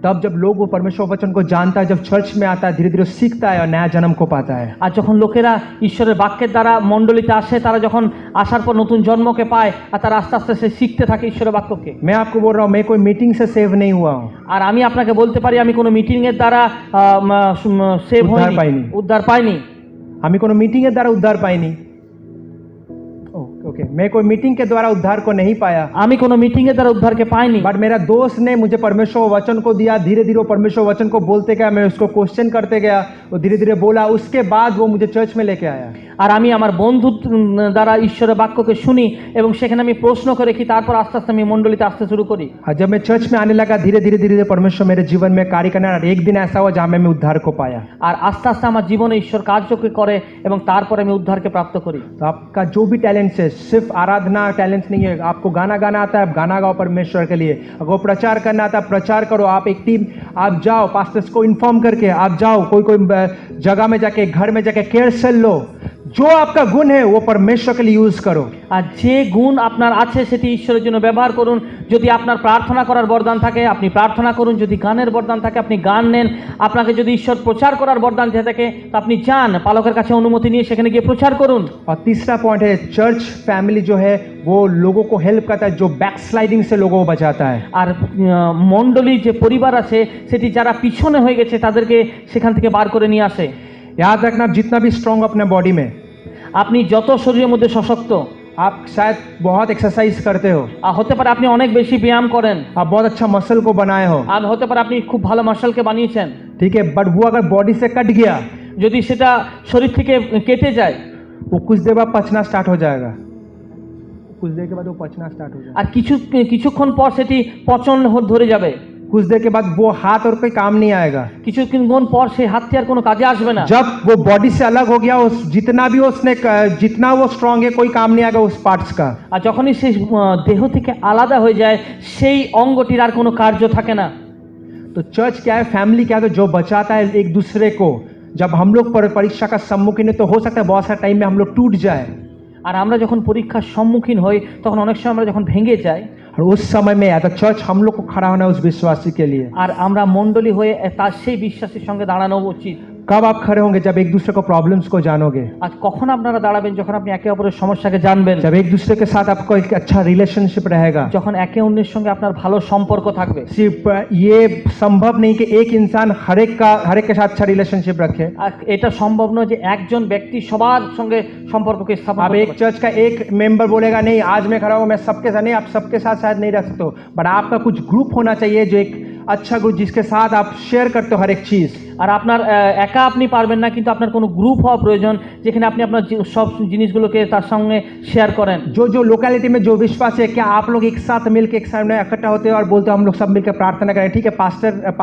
तब जब लोग वो परमेश्वर वचन को जानता है, जब चर्च में आता है, धीरे धीरे सीखता है और नया जन्म को पाता है। আর যখন লোকেরা ঈশ্বরের বাক্যের দ্বারা মণ্ডলীতে আসে, তারা যখন আসার পর নতুন জন্মকে পায় আর তারা আস্তে আস্তে সে শিখতে থাকে ঈশ্বরের বাক্যকে। मैं आपको बोल रहा हूँ, मैं कोई मीटिंग से सेव नहीं हुआ हूँ, আর আমি আপনাকে বলতে পারি আমি কোনো মিটিংয়ের দ্বারা সেভ উদ্ধার হইনি, পাইনি। উদ্ধার পাইনি। আমি কোনো मीटिंग के द्वारा उद्धार पाईनी। ओके, मैं कोई मीटिंग के द्वारा उद्धार को नहीं पाया, আমি কোনো মিটিংয়ের দ্বারা উদ্ধারকে পাইনি। बट मेरा दोस्त ने मुझे परमेश्वर वचन को दिया। धीरे धीरे वो परमेश्वर वचन को बोलते गया, मैं उसको क्वेश्चन करते गया, वो धीरे धीरे बोला, उसके बाद वो मुझे चर्च में लेके आया। আর আমি আমার বন্ধুর দ্বারা ঈশ্বরের বাক্যকে শুনি এবং সেখানে আমি প্রশ্ন করে কি তারপর আস্তে আস্তে আমি মণ্ডলীতে আসতে শুরু করি। और जब मैं चर्च में आने लगा, धीरे धीरे धीरे धीरे परमेश्वर मेरे जीवन में कार्य करना, और एक दिन ऐसा हुआ जहाँ मैं उद्धार को पाया। আর আস্তে আস্তে আমার জীবনে ঈশ্বর কার্যকে করে এবং তারপরে আমি উদ্ধারকে প্রাপ্ত করি। तो आपका जो भी टैलेंट है, सिर्फ आराधना टैलेंट नहीं है। आपको गाना गाना आता है, आप गाना गाओ परमेश्वर के लिए। अगर प्रचार करना आता है, प्रचार करो। आप एक टीम, आप जाओ पास्टर्स को इन्फॉर्म करके, आप जाओ कोई कोई जगह में जाके, घर में जाके केयर सेल लो। जो आपका गुण है वो परमेश्वर के लिए यूज करो। আর যে গুণ আপনার আছে সেটি ঈশ্বরের জন্য ব্যবহার করুন। যদি আপনার প্রার্থনা করার বরদান থাকে আপনি প্রার্থনা করুন, যদি গানের বরদান থাকে আপনি গান নেন, আপনাকে যদি ঈশ্বর প্রচার করার বরদান দিয়ে থাকে তো আপনি যান, পালকের কাছে অনুমতি নিয়ে সেখানে গিয়ে প্রচার করুন। और तीसरा पॉइंट है, चर्च फैमिली जो है वो लोगों को हेल्प करता है, जो बैकस्लाइडिंग से लोगों को बचाता है। আর মণ্ডলী যে পরিবার আছে সেটি যারা পিছনে হয়ে গেছে তাদেরকে সেখান থেকে বার করে নিয়ে আসে। याद रखना, आप जितना भी स्ट्रांग अपने बॉडी में, আপনি যত শরীরের মধ্যে সশক্ত, आप शायद बहुत एक्सरसाइज करते हो, হতে পারে আপনি অনেক বেশি ব্যায়াম করেন, आप बहुत अच्छा मसल को बनाए हो, আর হতে পারে আপনি খুব ভালো মাসলকে বানিয়েছেন, ठीक है, बट वो अगर बॉडी से कट गया, যদি সেটা শরীর থেকে কেটে যায় वो कुछ देर बाद पचना स्टार्ट हो जाएगा। कुछ देर के बाद वो पचना स्टार्ट हो जाएगा। আর কিছুক্ষণ পর সেটি পচন ধরে যাবে। कुछ देर के बाद वो हाथ और कोई काम नहीं आएगा। কিছুক্ষণ পর সেই হাতটি আর কোনো কাজে আসবে না। जब वो बॉडी से अलग हो गया, उस जितना भी उसने, जितना वो स्ट्रांग है, कोई काम नहीं आएगा उस पार्ट्स का। আর যখনই সেই দেহ থেকে আলাদা হয়ে যায় সেই অঙ্গটির আর কোনো কার্য থাকে না। तो चर्च क्या है, फैमिली क्या है, तो जो बचाता है एक दूसरे को। जब हम लोग परीक्षा का सम्मुखीन है, तो हो सकता है बहुत सारे टाइम में हम लोग टूट जाए। আর আমরা যখন পরীক্ষার সম্মুখীন হই তখন অনেক সময় আমরা যখন ভেঙে যাই, और उस समय में एज अ चर्च हम लोग को खड़ा होना है उस विश्वासी के लिए। আর আমরা মণ্ডলী হয়ে তার সেই বিশ্বাসীর সঙ্গে দাঁড়ানো উচিত। कब आप खड़े होंगे? जब एक दूसरे को प्रॉब्लम्स को जानोगे, আজ কখন আপনারা দাঁড়াবেন? যখন আপনি একে অপরের সমস্যাকে জানবেন, जब एक दूसरे के साथ आपको एक अच्छा रिलेशनशिप रहेगा। যখন একে অন্যের সঙ্গে আপনার ভালো সম্পর্ক থাকবে। सिर्फ ये संभव नहीं कि एक इंसान हर एक के साथ अच्छा रिलेशनशिप रखे। আর এটা সম্ভব নয় যে একজন ব্যক্তি সবার সঙ্গে সম্পর্ককে স্থাপন अब করতে एक পারে। चर्च का एक मेंबर बोलेगा नहीं, आज मैं खड़ा हूँ, मैं सबके साथ नहीं, आप सबके साथ शायद नहीं रख सकते हो, बट आपका कुछ ग्रुप होना चाहिए, जो एक अच्छा ग्रुप जिसके साथ आप शेयर करते हो हर एक चीज। আর আপনার একা আপনি পারবেন না, কিন্তু আপনার কোনো গ্রুপ হওয়া প্রয়োজন যেখানে আপনি আপনার সব জিনিসগুলোকে তার সঙ্গে শেয়ার করেন। जो लोकेलिटी में जो विश्वास है, क्या आप लोग एक साथ मिलकर एक साथ में इकट्ठा होते हो और बोलते हो हम लोग सब मिलकर प्रार्थना करें? ठीक है,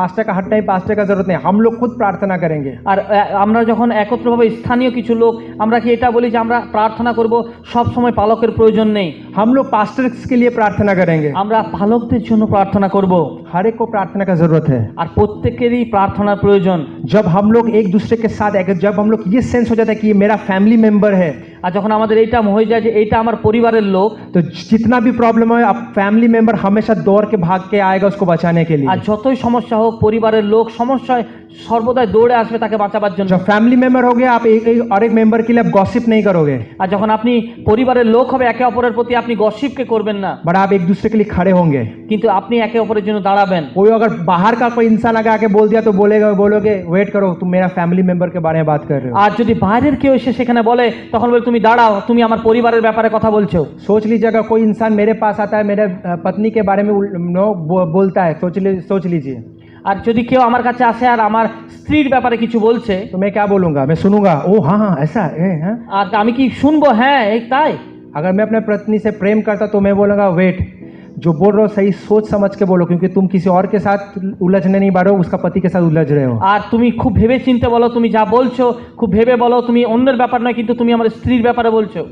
पास्टर का हर टाइम पास्टर का जरूरत नहीं, हम लोग खुद प्रार्थना करेंगे। আর আমরা যখন একত্রভাবে স্থানীয় কিছু লোক আমরা কি এটা বলি যে আমরা প্রার্থনা করব, সব সময় পালকের প্রয়োজন নেই। हम लोग पास्टर्स के लिए प्रार्थना करेंगे, আমরা পালকদের জন্য প্রার্থনা করব। हर एक को प्रार्थना का जरूरत है। আর প্রত্যেকেরই প্রার্থনার প্রয়োজন। जब हम लोग एक दूसरे के साथ, जब हम लोग ये सेंस हो जाता है कि ये मेरा फैमिली मेंबर है, আর যখন আমাদের এইটা হয়ে যায় যে এইটা আমার পরিবারের লোক, तो जितना भी प्रॉब्लम है अब फैमिली मेंबर हमेशा दौड़ के भाग के आएगा उसको बचाने के लिए। আর যতই সমস্যা হোক পরিবারের লোক সমস্যায় সর্বদাই দৌড়ে আসবে তাকে বাঁচাবার জন্য। जब फैमिली मेंबर हो गया आप एक और एक मेंबर के लिए आप गॉसिप नहीं करोगे, আর যখন আপনি পরিবারের লোক হবে একে অপরের প্রতি আপনি গসিপকে করবেন না, बट आप एक दूसरे के लिए खड़े होंगे। কিন্তু আপনি একে অপরের জন্য দাঁড়াবেন। कोई अगर बाहर का कोई इंसान आगे आके बोल दिया तो बोलोगे वेट करो तुम मेरा फैमिली मेंबर के बारे में बात कर रहे हो। আর যদি বাইরের কেউ এসে সেখানে বলে তখন বলে তুমি দাঁড়াও, তুমি আমার পরিবারের ব্যাপারে কথা বলছো। सोच लीजिएगा कोई इंसान मेरे पास आता है मेरे पत्नी के बारे में बोलता है, सोच लीजिए। আর যদি কেউ আমার কাছে আসে আর আমার স্ত্রীর ব্যাপারে কিছু বলছে, तो मैं क्या बोलूंगा, मैं सुनूंगा ओ हाँ हाँ ऐसा है हाँ? আর আমি কি শুনবো? হ্যাঁ এই তাই। अगर मैं अपने पत्नी से प्रेम करता तो मैं बोलूंगा वेट, जो बोल रहे हो सही सोच समझ के बोलो, क्योंकि तुम किसी और के साथ उलझने नहीं बारो, उसका पति के साथ उलझ रहे हो। আর তুমি খুব ভেবে চিন্তে বলো, তুমি যা বলছো খুব ভেবে বলো, তুমি অন্যের ব্যাপার নয় কিন্তু তুমি আমার স্ত্রীর ব্যাপারে বলছো।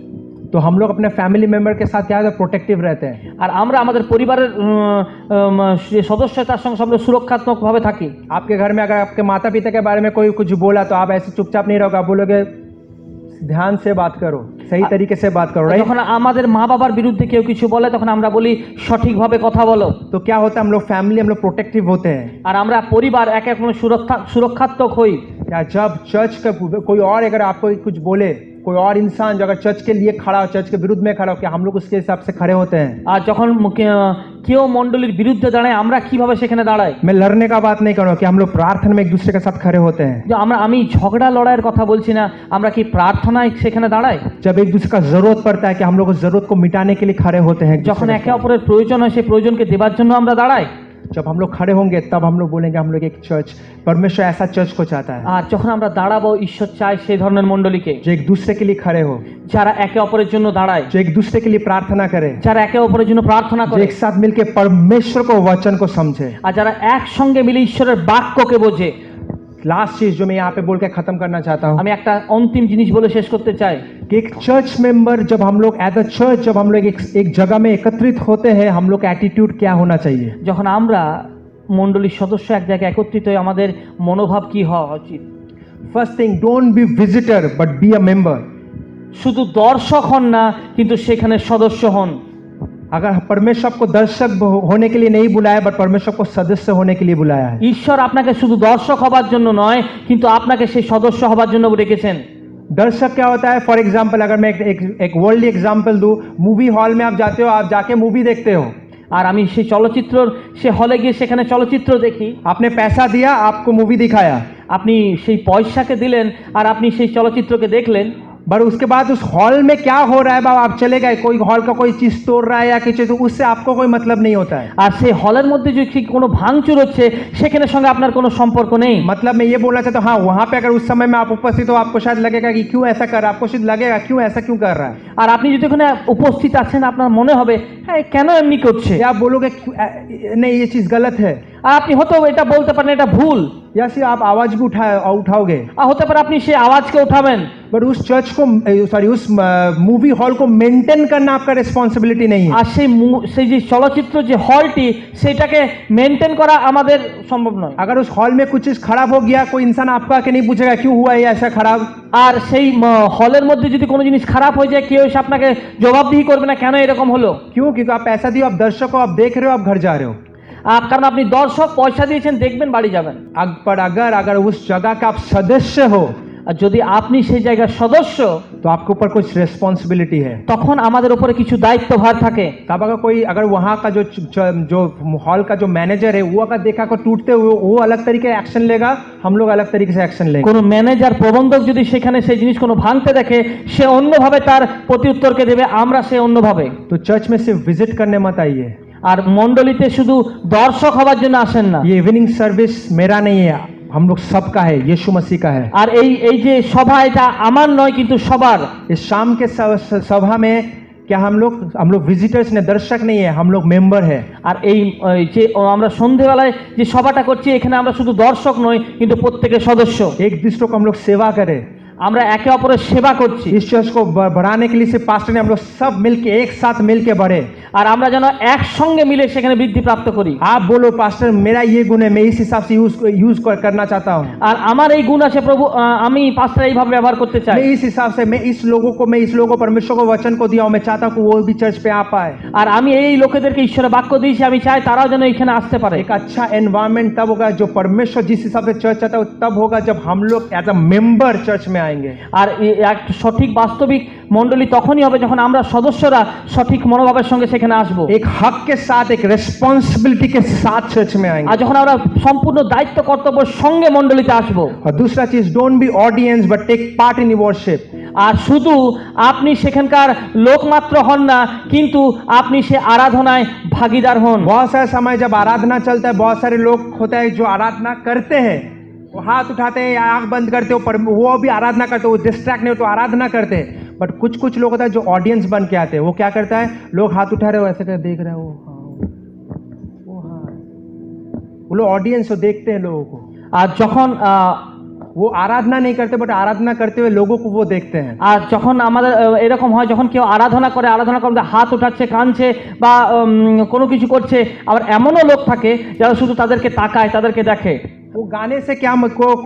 तो हम लोग अपने फैमिली मेंबर के साथ क्या प्रोटेक्टिव रहते हैं। আর আমরা আমাদের পরিবারের যে সদস্য তার সঙ্গে আমরা সুরক্ষাत्मकভাবে থাকি। आपके घर में अगर आपके माता पिता के बारे में कोई कुछ बोला तो आप ऐसे चुपचाप नहीं रहोगे, आप बोलोगे ध्यान से बात करो, सही तरीके से बात करो, राइट। যখন আমাদের মা বাবার বিরুদ্ধে কেউ কিছু বলে তখন আমরা বলি সঠিকভাবে কথা বলো। तो क्या होता है हम लोग फैमिली हम लोग प्रोटेक्टिव होते हैं। আর আমরা পরিবার এক এক সুরক্ষात्मक হই। या जब चर्च का कोई और अगर आपको कुछ बोले, कोई और इंसान जो अगर चर्च के लिए खड़ा हो, चर्च के विरुद्ध में खड़ा हो, क्या हम लोग उसके हिसाब से खड़े होते हैं। আর যখন কেউ মণ্ডলীর বিরুদ্ধে দাঁড়ায় আমরা কিভাবে সেখানে দাঁড়াই? मैं लड़ने का बात नहीं कर रहा हूँ कि हम लोग प्रार्थना में एक दूसरे के साथ खड़े होते हैं। যে আমি ঝগড়া লড়াইয়ের কথা বলছি না, আমরা কি প্রার্থনায় সেখানে দাঁড়াই? जब एक दूसरे का जरूरत पड़ता है कि हम लोग उस जरूरत को मिटाने के लिए खड़े होते हैं। যখন একে অপরের প্রয়োজন হয় সেই প্রয়োজনকে দেবার জন্য আমরা দাঁড়াই। जब हम लोग खड़े होंगे तब हम लोग बोलेंगे हम लोग एक चर्च, परमेश्वर ऐसा चर्च को चाहता है আর যখন আমরা দাঁড়াবো ঈশ্বর চায় সেই ধরনের মণ্ডলীকে जो एक दूसरे के लिए खड़े हो, যারা একে অপরের জন্য দাঁড়ায়, जो एक दूसरे के लिए प्रार्थना करे, যারা একে অপরের জন্য প্রার্থনা जो করে, एक साथ मिलके परमेश्वर को वचन को समझे। আর যারা একসঙ্গে মিলে ঈশ্বরের বাক্যকে বোঝে। लास्ट चीज जो मैं यहाँ पे बोल के खत्म करना चाहता हूँ আমি একটা অন্তিম জিনিস বলে শেষ করতে চাই कि एक चर्च मेंबर जब हम लोग एज अ चर्च जब हम लोग एक जगह में एकत्रित होते हैं, हम लोग का एटीट्यूड क्या होना चाहिए। যখন আমরা মণ্ডলীর সদস্য এক জায়গায় একত্রিত হই আমাদের মনোভাব কি হওয়া উচিত? First thing don't be visitor but be a member. শুধু দর্শক হন না কিন্তু সেখানে সদস্য হন। अगर परमेश्वर आपको दर्शक होने के लिए नहीं बुलाया बट परमेश्वर को सदस्य होने के लिए बुलाया है। ঈশ্বর আপনাকে শুধু দর্শক হবার জন্য নয় কিন্তু আপনাকে সেই সদস্য হবার জন্য রেখেছেন। दर्शक क्या होता है, फॉर एग्जाम्पल अगर मैं एक वर्ल्डली एग्जाम्पल दूं, मूवी हॉल में आप जाते हो, आप जाके मूवी देखते हो, আর আমি সেই চলচ্চিত্রর সে হলে গিয়ে সেখানে চলচ্চিত্র দেখি। आपने पैसा दिया, आपको मूवी दिखाया, আপনি সেই পয়সাকে দিলেন আর আপনি সেই চলচ্চিত্রকে দেখলেন, बट उसके बाद उस हॉल में क्या हो रहा है बाबा आप चले गए, कोई हॉल का कोई चीज तोड़ रहा है या कुछ, तो उससे आपको कोई मतलब नहीं होता है। আর সেই হলের মধ্যে যে কোনো ভাঙচুর হচ্ছে সেখানে সঙ্গে আপনার কোনো সম্পর্ক নেই। मतलब मैं ये बोलना चाहता हूँ, हाँ वहाँ पे अगर उस समय में आप उपस्थित हो आपको शायद लगेगा कि क्यों ऐसा कर रहा है, आपको शायद लगेगा क्यों ऐसा क्यों कर रहा है, আর আপনি যদি ওখানে উপস্থিত আছেন আপনার মনে হবে হ্যাঁ কেন এমনি করছে, या आप बोलोगे नहीं ये चीज गलत है, আর আপনি হয়তো এটা বলতে পারেন এটা ভুল, या फिर आप आवाज भी उठाओगे, আর হতে পারে আপনি সেই আওয়াজকে উঠাবেন। बट उस चर्च को सॉरी उस मूवी हॉल को मेंटेन करना आपका रिस्पॉन्सिबिलिटी नहीं है। আর সেই যে চলচ্চিত্র যে হলটি সেটাকে মেনটেন করা আমাদের সম্ভব নয়। अगर उस हॉल में कुछ चीज खराब हो गया, कोई इंसान आपको आके नहीं पूछेगा क्यों हुआ ये ऐसा खराब। আর সেই হলের মধ্যে যদি কোনো জিনিস খারাপ হয়ে যায় কেউ এসে আপনাকে জবাবদিহি করবে না কেন এরকম হলো। क्यों? क्योंकि आप पैसा दिए, आप दर्शक हो, आप देख रहे हो, आप घर जा रहे हो। কারণ আপনি দর্শক পয়সা দিয়েছেন দেখবেন বাড়ি যাবেন। पर अगर उस जगह का आप सदस्य हो, আর যদি আপনি সেই জায়গার সদস্য तो आपके ऊपर कुछ रिस्पॉन्सिबिलिटी है। তখন আমাদের উপরে কিছু দায়িত্বভার থাকে। तब अगर वहाँ का जो हॉल का जो मैनेजर है वो अगर देखा को टूटते हुए वो अलग तरीके एक्शन लेगा, हम लोग अलग तरीके से एक्शन लेंगे। কোনো ম্যানেজার প্রবন্ধক যদি সেখানে সেই জিনিস কোনো ভাঙতে দেখে সে অন্যভাবে তার প্রতি উত্তরকে দেবে, আমরা সে অন্যভাবে। तो चर्च में सिर्फ विजिट करने मत आइए। আর মণ্ডলীতে শুধু দর্শক হবার জন্য আসেন না। ये इवनिंग सर्विस मेरा नहीं है, हम लोग सबका है, यीशु मसीह का है। আর এই যে সভা এটা আমার নয় কিন্তু সবার। इस शाम के सभा में क्या हम लोग विजिटर्स ने, दर्शक नहीं है, हम लोग मेंबर है। আর এই যে আমরা সন্ধ্যেবেলায় যে সভাটা করছি এখানে আমরা শুধু দর্শক নই কিন্তু প্রত্যেকের সদস্য। एक दूसरे को हम लोग सेवा करें, আমরা একে অপরের সেবা করছি। इस चर्च को बढ़ाने के लिए सिर्फ पास्टर ने, हम लोग सब मिलके एक साथ मिलके बढ़े। আর আমরা যেন একসঙ্গে মিলে সেখানে বৃদ্ধি প্রাপ্ত করি। आप बोलो पास्टर मेरा ये गुण है, मैं इस हिसाब से यूज करना चाहता हूँ, আর আমার এই গুণ আছে প্রভু, আমি পাস্টার এইভাবে ব্যবহার করতে চাই। मैं इस हिसाब से मैं इस लोगों को परमेश्वर को वचन को दिया हूँ, मैं चाहता हूँ कि वो भी चर्च पे आ पाए। আর আমি এই লোকেদেরকে ঈশ্বরের বাক্য দিয়েছি, আমি চাই তারাও যেন এখানে আসতে পারে। एक अच्छा एनवायरनमेंट तब होगा, जो परमेश्वर जिस हिसाब से चर्च चाहता है वो तब होगा जब हम लोग एज अ मेंबर चर्च में आएंगे। আর এক সঠিক বাস্তবিক মণ্ডলী তখনই হবে যখন আমরা সদস্যরা সঠিক মনোভাবের সঙ্গে সেখানে আসব, एक हक के साथ, एक रेस्पॉन्सिबिलिटी के साथ चर्च में आएंगे। আর যখন আমরা সম্পূর্ণ দায়িত্ব কর্তব্যের সঙ্গে মণ্ডলীতে আসব। और दूसरा चीज, don't be audience but take part in worship. আর শুধু আপনি সেখানকার লোকমাত্র হন না, কিন্তু আপনি সে আরাধনায় ভাগীদার হন। बहुत सारे समय जब आराधना चलता है, बहुत सारे लोग होते हैं जो आराधना करते हैं, वो हाथ उठाते हैं या आंख बंद करते हो, पर वो भी आराधना करते हो, वो डिस्ट्रैक्ट नहीं हो तो आराधना करते हैं। बट कुछ लोग होता है जो ऑडियंस बन के आते हैं, वो क्या करता है, लोग हाथ उठा रहे हो ऐसे कर देख रहे हो, वो लोग ऑडियंस हो, देखते हैं लोगों को। আর যখন वो आराधना नहीं करते बट आराधना करते हुए लोगों को वो देखते हैं। আর যখন আমাদের এরকম হয়, যখন কেউ আরাধনা করে হাত উঠাচ্ছে, কাঁদছে বা কোনো কিছু করছে, আবার এমনও লোক থাকে যারা শুধু তাদেরকে তাকায়, তাদেরকে দেখে। वो गाने से क्या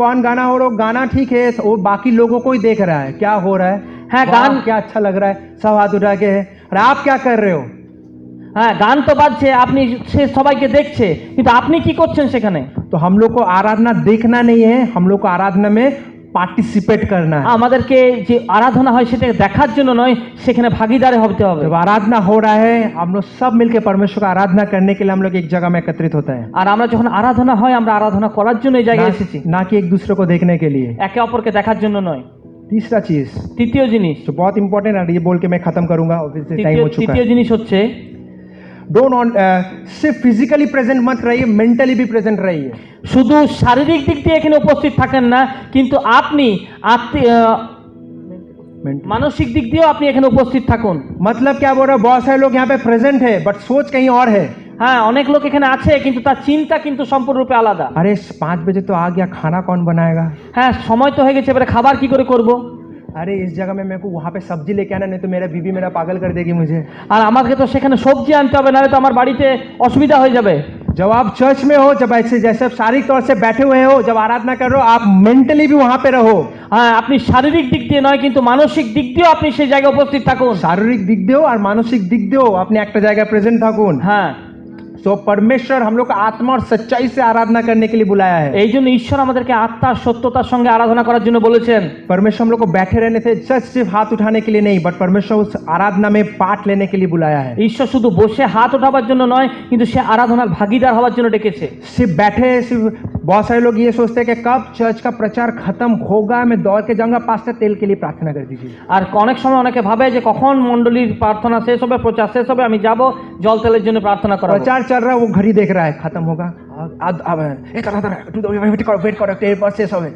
कौन गाना हो रहा है, गाना ठीक है, वो बाकी लोगों को ही देख रहा है क्या हो रहा है, हाँ, गान क्या अच्छा लग रहा है, सब हाथ उठा के है, और आप क्या कर रहे हो? হ্যাঁ, গান তো বাজছে, আপনি সে সবাইকে দেখছে, কিন্তু আপনি কি করছেন সেখানে? तो हम लोग को आराधना देखना नहीं है, हम लोग को आराधना में पार्टिसिपेट करना है। আমাদেরকে যে আরাধনা হয় সেটা দেখার জন্য নয়, সেখানে ভাগীদার হতে হবে। जब आराधना हो रहा है, हम लोग सब मिलकर परमेश्वर का आराधना करने के लिए हम लोग एक जगह में एकत्रित होते हैं, আর আমরা যখন আরাধনা হয়, আমরা আরাধনা করার জন্য এই জায়গায় এসেছি, ना कि एक दूसरे को देखने के लिए। একে অপরকে দেখার জন্য নয়। तीसरा चीज তৃতীয় জিনিস, जो बहुत इंपॉर्टेंट है, ये बोल के मैं खत्म करूंगा, टाइम हो चुका তৃতীয় है। জিনিस হচ্ছে डोंट सिर्फ फिजिकली प्रेजेंट मत रहिए, मेंटली भी प्रेजेंट रहिए। শুধু শারীরিক দিক দিয়ে এখানে উপস্থিত থাকেন না, কিন্তু আপনি মানসিক দিক দিয়েও আপনি এখানে উপস্থিত থাকুন। मतलब क्या बोल रहा है, बहुत सारे लोग यहाँ पे प्रेजेंट है बट सोच कहीं और है। হ্যাঁ, অনেক লোক এখানে আছে কিন্তু তার চিন্তা কিন্তু সম্পূর্ণরূপে আলাদা। अरे 5 बजे तो आ गया, खाना कौन बनाएगा? হ্যাঁ, সময় তো হয়ে গেছে, এবারে খাবার কি করে করব? अरे इस जगह में मेरे को वहाँ पे सब्जी लेके आना, नहीं तो मेरा बीवी मेरा पागल कर देगी मुझे। আর আমাকে তো সেখানে সবজি আনতে হবে, নাহলে তো আমার বাড়িতে অসুবিধা হয়ে যাবে। जब आप चर्च में हो, जब ऐसे जैसे आप शारीरिक तौर से बैठे हुए हो, जब आराधना कर रहे हो, आप मेंटली भी वहाँ पे रहो। হ্যাঁ, আপনি শারীরিক দিক দিয়ে নয়, কিন্তু মানসিক দিক দিয়েও আপনি সেই জায়গায় উপস্থিত থাকুন। शारीरिक दिख दो और मानसिक दिख दो, अपने एक जगह प्रेजेंट থাকুন। হ্যাঁ, तो परमेश्वर हम लोग को आत्मा और सच्चाई से आराधना करने के लिए बुलाया है। এই জন্য ঈশ্বর আমাদেরকে আত্মার সত্যতার সঙ্গে আরাধনা করার জন্য বলেছেন। परमेश्वर हम लोग को बैठे रहने से सिर्फ हाथ उठाने के लिए नहीं, बट परमेश्वर उस आराधना में पार्ट लेने के लिए बुलाया है। ঈশ্বর শুধু বসে হাত ওঠাবার জন্য নয়, কিন্তু সে আরাধনার ভাগীদার হওয়ার জন্য ডেকেছে। सिर्फ बैठे, सिर्फ बहुत सारे लोग ये सोचते हैं कि कब चर्च का प्रचार खत्म होगा, मैं दौड़ के जाऊंगा, पास्टर तेल के लिए प्रार्थना कर दीजिए। আর अनेक समय অনেকে ভাবে যে কখন মণ্ডলীর প্রার্থনা শেষ হবে, প্রচার শেষ হবে, আমি যাব জল তেলের জন্য প্রার্থনা করাবো। प्रचार चल रहा है, वो घड़ी देख रहा है, खत्म होगा, वेट करो, तेरे पास शेष होवे।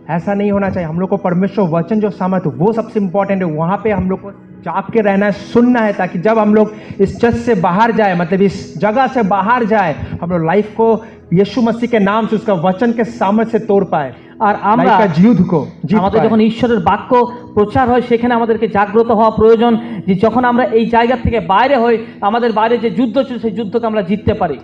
ऐसा नहीं होना चाहिए। हम लोग को परमेश्वर वचन जो सामर्थ, वो सबसे इंपॉर्टेंट है। वहां पे हम लोग को जाग के रहना है, सुनना है, ताकि जब हम लोग इस चर्च से बाहर जाए, मतलब इस जगह से बाहर जाए, हम लोग लाइफ को यीशु मसीह के नाम से, उसका वचन के सामर्थ्य से तोड़ पाए, আর আমরা लाइफ का युद्ध को जीत আমাদের पाए। যখন ঈশ্বরের বাক্য প্রচার হয়, সেখানে আমাদেরকে জাগ্রত হওয়া প্রয়োজন, যে যখন আমরা এই জায়গা থেকে বাইরে হই, আমাদের বাইরে যে যুদ্ধ চলছে সেই যুদ্ধকে আমরা জিততে পারি।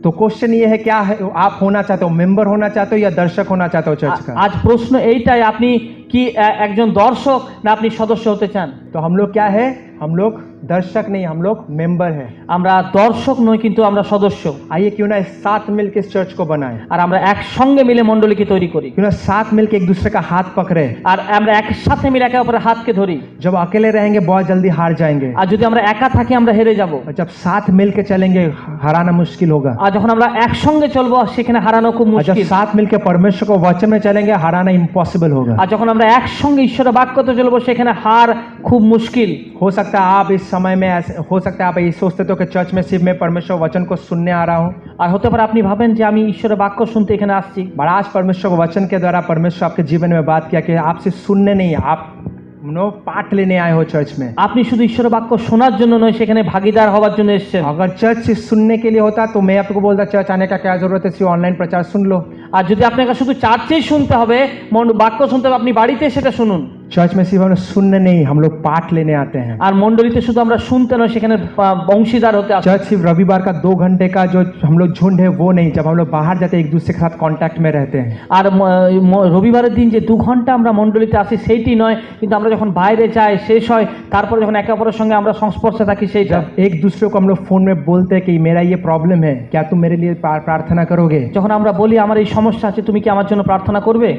तो क्वेश्चन ये है, क्या है आप होना चाहते हो, मेंबर होना चाहते हो या दर्शक होना चाहते हो चर्च का? আজ প্রশ্ন এইটাই, আপনি কি একজন দর্শক না আপনি সদস্য হতে চান? तो हम लोग क्या है, हम लोग दर्शक नहीं, हम लोग मेंबर है। আমরা দর্শক নই, কিন্তু আমরা সদস্য। आइए क्यों ना साथ मिलकर इस चर्च को बनाएं, আর আমরা একসঙ্গে মিলে মণ্ডলীকে তৈরি করি। क्यों ना साथ मिलकर एक दूसरे का हाथ पकड़े। আর আমরা একসাথে মিলে একে অপরের হাতকে ধরি। जब अकेले रहेंगे बहुत जल्दी हार जाएंगे, আর যদি আমরা একা থাকি আমরা হেরে যাব। और जब साथ मिलकर चलेंगे हराना मुश्किल होगा। আর যখন আমরা একসঙ্গে চলবো, সেখানে হারানো খুব और जब মুশকিল। साथ मिलकर परमेश्वर को वचन में चलेंगे, हराना इम्पॉसिबल होगा। আর যখন আমরা একসঙ্গে ঈশ্বরের বাক্যতে চলবো, সেখানে হার খুব মুশকিল। हो सकता है आप इस समय में ऐसे, हो सकता है आप ये सोचते हो कि चर्च में सिर्फ मैं परमेश्वर वचन को सुनने आ रहा हूँ, আর হতে পারে আপনি ভাবেন যে আমি ঈশ্বরের বাক্য শুনতে এখানে আসছি। पर आज परमेश्वर को वचन के द्वारा परमेश्वर आपके जीवन में बात किया कि आप सिर्फ सुनने नहीं, आप पार्ट लेने आए हो चर्च में। আপনি শুধু ঈশ্বরের বাক্য শোনার জন্য নয়, সেখানে ভাগীদার হওয়ার জন্য এসেছেন। अगर चर्च सिर्फ सुनने के लिए होता तो मैं आपको बोलता चर्च आने का क्या जरूरत है, सिर्फ ऑनलाइन प्रचार सुन लो। আর যদি আপনাকে শুধু চার্চেই শুনতে হবে, বাক্য শুনতে হবে, আপনি বাড়িতে সেটা শুনুন। चर्च में सिर्फ हम लोग सुनने नहीं, हम लोग पाठ लेने आते हैं। আর মণ্ডলীতে শুধু আমরা শুনতে নয়, সেখানে অংশীদার হতে আসি। चर्च सिर्फ रविवार का 2 घंटे का जो हम लोग झुंड है वो नहीं, जब हम लोग बाहर जाते हैं एक दूसरे के साथ कांटेक्ट में रहते हैं। আর রবিবারের দিন যে 2 ঘন্টা আমরা মণ্ডলীতে আসি সেইটি নয়, কিন্তু আমরা যখন বাইরে যাই শেষ হয় তারপরে যখন একে অপরের সঙ্গে আমরা সংস্পর্শে থাকি সেইটা। जब एक दूसरे को हम लोग फोन में बोलते हैं कि मेरा ये प्रॉब्लम है, क्या तुम मेरे लिए प्रार्थना करोगे। যখন আমরা বলি আমার এই সমস্যা আছে, তুমি কি আমার জন্য প্রার্থনা করবে।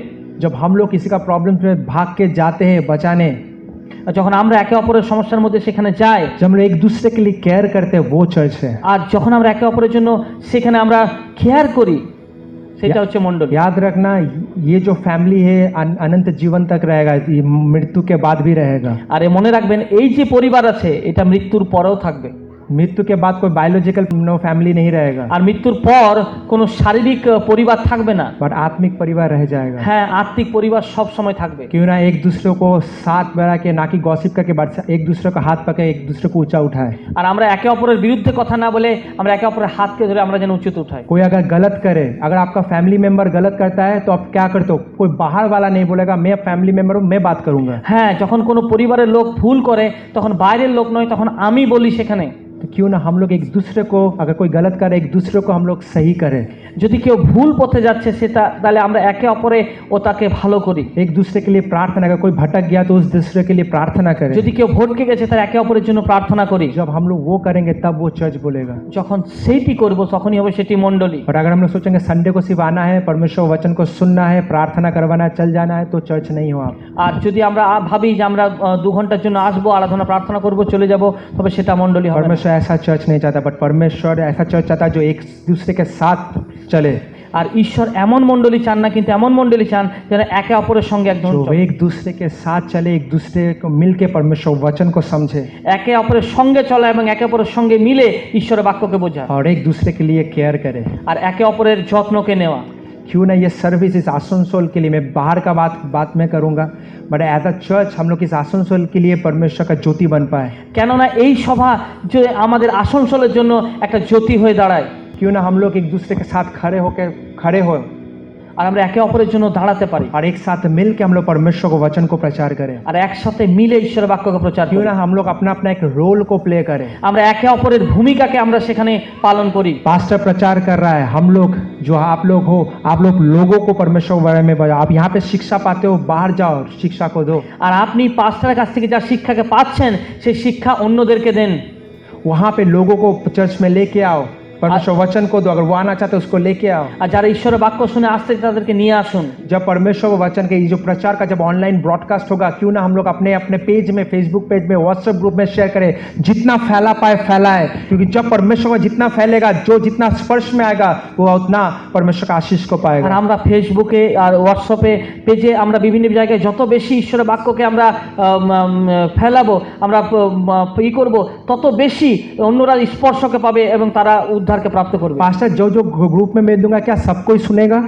जब हम लोग किसी का प्रॉब्लम में भाग के जाते हैं बचाने, যখন আমরা একে অপরের সমস্যার মধ্যে সেখানে যাই, जब हम लोग एक दूसरे के लिए केयर करते हैं, वो चर्च है। আর যখন আমরা একে অপরের জন্য সেখানে আমরা কেয়ার করি, সেটা হচ্ছে মণ্ডলী। याद रखना, ये जो फैमिली है अनंत जीवन तक रहेगा, ये मृत्यु के बाद भी रहेगा। আর মনে রাখবেন, এই যে পরিবার আছে এটা মৃত্যুর পরেও থাকবে। मृत्यु के बाद कोई बायोलॉजिकल फैमिली नहीं रहेगा, আর মৃত্যুর পর কোনো শারীরিক পরিবার থাকবে না, बट आत्मिक परिवार रह जाएगा। হ্যাঁ, আত্মিক পরিবার সব সময় থাকবে। क्यों ना एक दूसरे को साथ बढ़ा के, ना कि गॉसिप करके, एक दूसरे का हाथ पकड़े, एक दूसरे को ऊंचा उठाए। আর আমরা एके অপরের বিরুদ্ধে কথা না বলে আমরা একে অপরের হাতকে ধরে আমরা যেন উঁচুতে উঠাই। कोई अगर गलत करे, अगर आपका फैमिली मेंबर गलत करता है तो आप क्या करते हो, कोई बाहर वाला नहीं बोलेगा मैं फैमिली मेंबर हूँ, मैं बात करूंगा। হ্যাঁ, যখন কোনো পরিবারের লোক ভুল করে তখন বাইরের লোক নয়, তখন আমি বলি সেখানে। तो क्यों ना हम लोग एक दूसरे को, अगर कोई गलत करे, एक दूसरे को हम लोग सही करें। যদি কেউ ভুল পথে যাচ্ছে সেটা তাহলে আমরা একে অপরে ও তাকে ভালো করি। एक दूसरे के लिए प्रार्थना, अगर कोई भटक गया तो उस दूसरे के लिए प्रार्थना करें। যদি কেউ ভটকে গেছে তাহলে একে অপরের জন্য প্রার্থনা করি। जब हम लोग वो करेंगे तब वो चर्च बोलेगा। যখন সেইটি করব তখনই হবে সেটি মণ্ডলী। और अगर हम लोग सोचेंगे संडे को सिर्फ आना है, परमेश्वर वचन को सुनना है, प्रार्थना करवाना है, चल जाना है, तो चर्च नहीं हो आप। আর যদি আমরা ভাবি যে আমরা 2 ঘন্টার জন্য আসবো, আরাধনা প্রার্থনা করব, চলে যাব, তবে সেটা মণ্ডলী হবে না। परमेश्वर ऐसा चर्च नहीं चाहता, बट परमेश्वर ऐसा चर्च चाहता है जो एक दूसरे के साथ चले, আর ঈশ্বর এমন মণ্ডলী চান না, কিন্তু এমন মণ্ডলী চান যেন একে অপরের সঙ্গে একজন जो एक दूसरे के साथ चले, एक दूसरे को मिल के परमेश्वर वचन को समझे, একে অপরের সঙ্গে চলা এবং একে অপরের সঙ্গে মিলে ঈশ্বরের বাক্যকে বোঝা, और एक दूसरे के लिए केयर करे। আর একে অপরের যত্নকে नेवा। क्यों ना ये सर्विस इस आसनसोल के लिए, मैं बाहर का बात मैं करूँगा, बट एज अ चर्च हम लोग इस आसनसोल के लिए परमेश्वर का ज्योति बन पाए। কেননা এই সভা যে আমাদের আসানসোলের জন্য একটা জ্যোতি হয়ে দাঁড়ায়। क्यों ना हम लोग एक दूसरे के साथ खड़े हो আর আমরা একে অপরের জন্য দাঁড়াতে পারি, और एक साथ मिल के हम लोग परमेश्वर को वचन को प्रचार करें। আর একসাথে মিলে ঈশ্বরের বাক্যকে প্রচার क्यों করি। ना हम लोग अपना अपना एक रोल को प्ले करें। আমরা একে অপরের ভূমিকাকে আমরা সেখানে পালন করি। पास्टर प्रचार कर रहा है, हम लोग जो आप लोग हो, आप लोग लोगों को परमेश्वर के बारे में बताओ। आप यहाँ पे शिक्षा पाते हो, बाहर जाओ शिक्षा को दो। আর আপনি পাস্টারের কাছ থেকে যা শিক্ষাকে পাচ্ছেন সেই শিক্ষা অন্যদেরকে দেন। वहाँ पे लोगों को चर्च में लेके आओ, परमेश्वर वचन को दो। अगर वो आना चाहते उसको लेके आओ। আর যারা ঈশ্বরের বাক্য শুনে আসছে তাদেরকে নিয়ে আসুন। जब परमेश्वर वचन के ये जो प्रचार का जब ऑनलाइन ब्रॉडकास्ट होगा, क्यों ना हम लोग अपने अपने पेज में, फेसबुक पेज में, व्हाट्सएप ग्रुप में शेयर करें, जितना फैला पाए फैलाए। क्योंकि जब परमेश्वर का जितना फैलेगा, जो जितना स्पर्श में आएगा, वो उतना परमेश्वर का आशीष को আর पाएगा। আমরা ফেসবুকে আর হোয়াটসঅ্যাপে পেজে আমরা বিভিন্ন জায়গায় যত বেশি ঈশ্বরের বাক্যকে আমরা ফেলাবো, আমরা করব, তত বেশি অন্যরা স্পর্শকে পাবে এবং তারা উদ্ধারকে প্রাপ্ত করবে। पास्टर जो जो ग्रुप में मैं दूंगा, क्या सब कोई सुनेगा?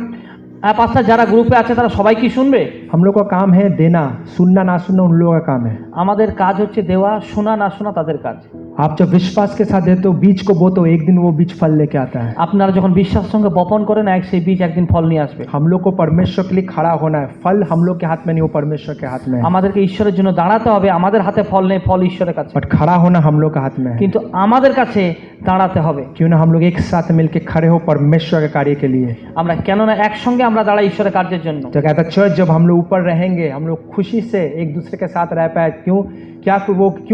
হ্যাঁ পাস্টার, যারা গ্রুপে আছে তারা সবাই কি শুনবে? हम लोग का काम है देना, सुनना ना सुनना उन लोगों का काम है। আমাদের কাজ হচ্ছে দেওয়া, শোনা না শোনা তাদের কাজ। आप जब विश्वास के साथ देते हो, बीज को बोते हो, एक दिन वो बीज फल लेके आता है। আপনারা যখন বিশ্বাস সঙ্গে বপন করেন, সেই বীজ একদিন ফল নিয়ে আসবে। हम लोग को परमेश्वर के लिए खड़ा होना है। फल हम लोग के हाथ में नहीं, वो परमेश्वर के हाथ में है। আমাদেরকে ঈশ্বরের জন্য দাঁড়াতে হবে। আমাদের হাতে ফল নেই, ফল ঈশ্বরের কাছে। बट खड़ा होना हम लोग के हाथ में है। কিন্তু আমাদের কাছে দাঁড়াতে হবে। क्यों ना हम लोग एक साथ मिलके खड़े हो परमेश्वर के कार्य के लिए। আমরা কেননা একসঙ্গে আমরা দাঁড়াই ঈশ্বরের কার্যের जन्म। तो कहता चर्च जब हम लोग ऊपर रहेंगे, हम लोग खुशी से एक दूसरे के साथ रह पाए। क्यों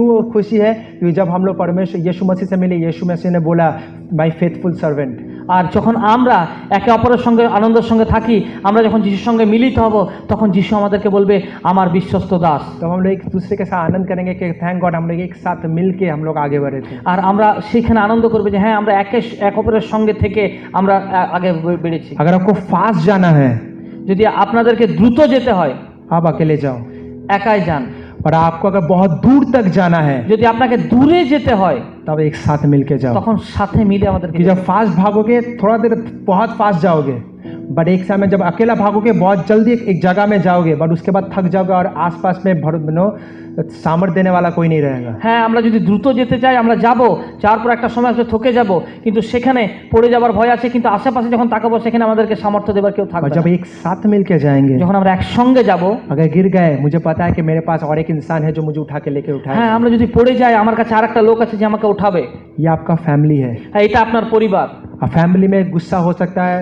वो खुशी है? क्योंकि जब हम लोग परमेश्वर यीशु मसीह से मिले, यीशु मसीह ने बोला माय फेथफुल सर्वेंट। আর যখন আমরা একে অপরের সঙ্গে আনন্দের সঙ্গে থাকি, আমরা যখন যিশুর সঙ্গে মিলিত হব, তখন যিশু আমাদেরকে বলবে আমার বিশ্বস্ত দাস। तो हम लोग एक दूसरे के साथ आनंद करेंगे कि थैंक गॉड हम लोग एक साथ मिलके हम लोग आगे बढ़े थे। আর আমরা সেখানে আনন্দ করব যে হ্যাঁ আমরা এক অপরের সঙ্গে থেকে আমরা আগে বেড়েছি। अगर आपको फास्ट जाना है, যদি আপনাদেরকে দ্রুত যেতে হয়, आप अकेले जाओ। একাই যান। और आपको अगर बहुत दूर तक जाना है, যদি আপনাকে দূরে যেতে হয়, तब एक साथ मिलके जाओ। তখন সাথে মিলে আমাদেরকে। कि जब फास्ट भागोगे, थोड़ा देर बहुत फास्ट जाओगे, बट एक समय जब अकेला भागोगे बहुत जल्दी एक जगह में जाओगे, बट उसके बाद थक जाओगे और आसपास में सामर्थ देने वाला कोई नहीं रहेगा। হ্যাঁ, আমরা যদি দ্রুত যেতে চাই আমরা যাব, যাওয়ার পর একটা সময় আসবে থকে যাব, কিন্তু সেখানে পড়ে যাবার ভয় আছে, কিন্তু আশেপাশে যখন তাকাবো সেখানে আমাদেরকে সামর্থ্য দেবার কেউ और থাকবে जब না। एक साथ मिलके जाएंगे, যখন আমরা একসঙ্গে যাব, अगर गिर गए मुझे पता है कि मेरे पास और एक इंसान है जो मुझे उठा के लेके হ্যাঁ, उठाएगा। আমরা যদি পড়ে যাই আমার কাছে আর একটা লোক আছে যে আমাকে উঠাবে। ये आपका फैमिली है। হ্যাঁ, এটা আপনার পরিবার। और फैमिली में गुस्सा हो सकता है,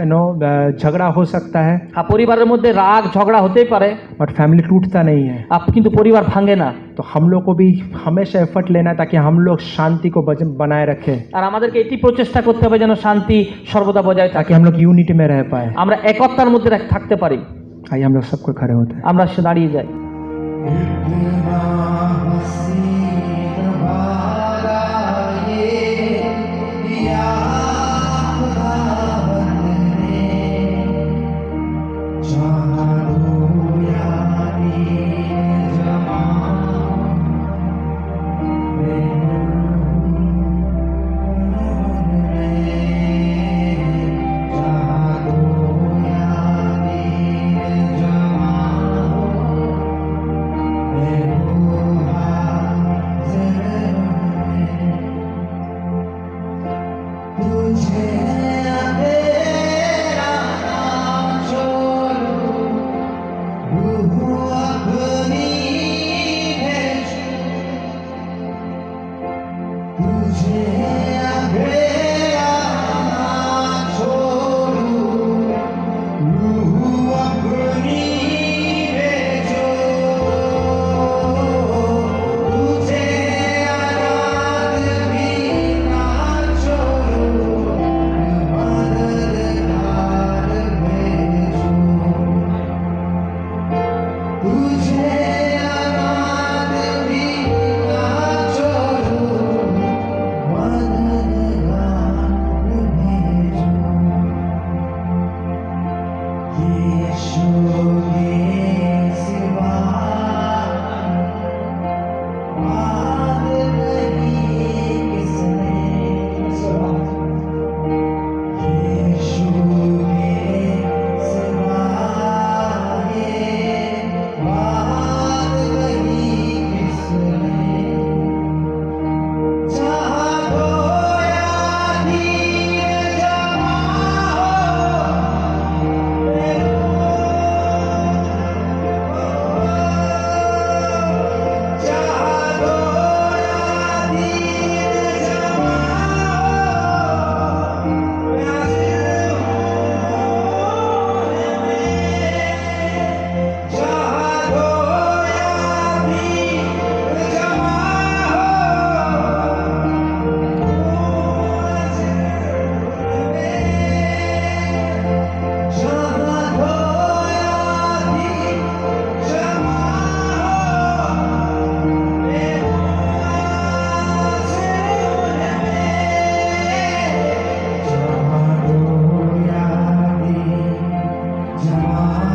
झगड़ा हो सकता है, হ্যাঁ, পরিবারের মধ্যে রাগ ঝগড়া হতেই পারে, बट फैमिली टूटता नहीं है। কিন্তু পরিবার ভাঙে না। तो हम लोग को भी हमेशा एफर्ट लेना है ताकि हम लोग शांति को बनाए रखें, আর আমাদেরকে এটি প্রচেষ্টা করতে হবে যেন শান্তি সর্বদা বজায় থাকে, ताकि हम लोग यूनिटी में रह पाए। আমরা একতার মধ্যে থাকতে পারি। आइए हम लोग सबको खड़े होते हैं। আমরা দাঁড়িয়ে যাই। Jama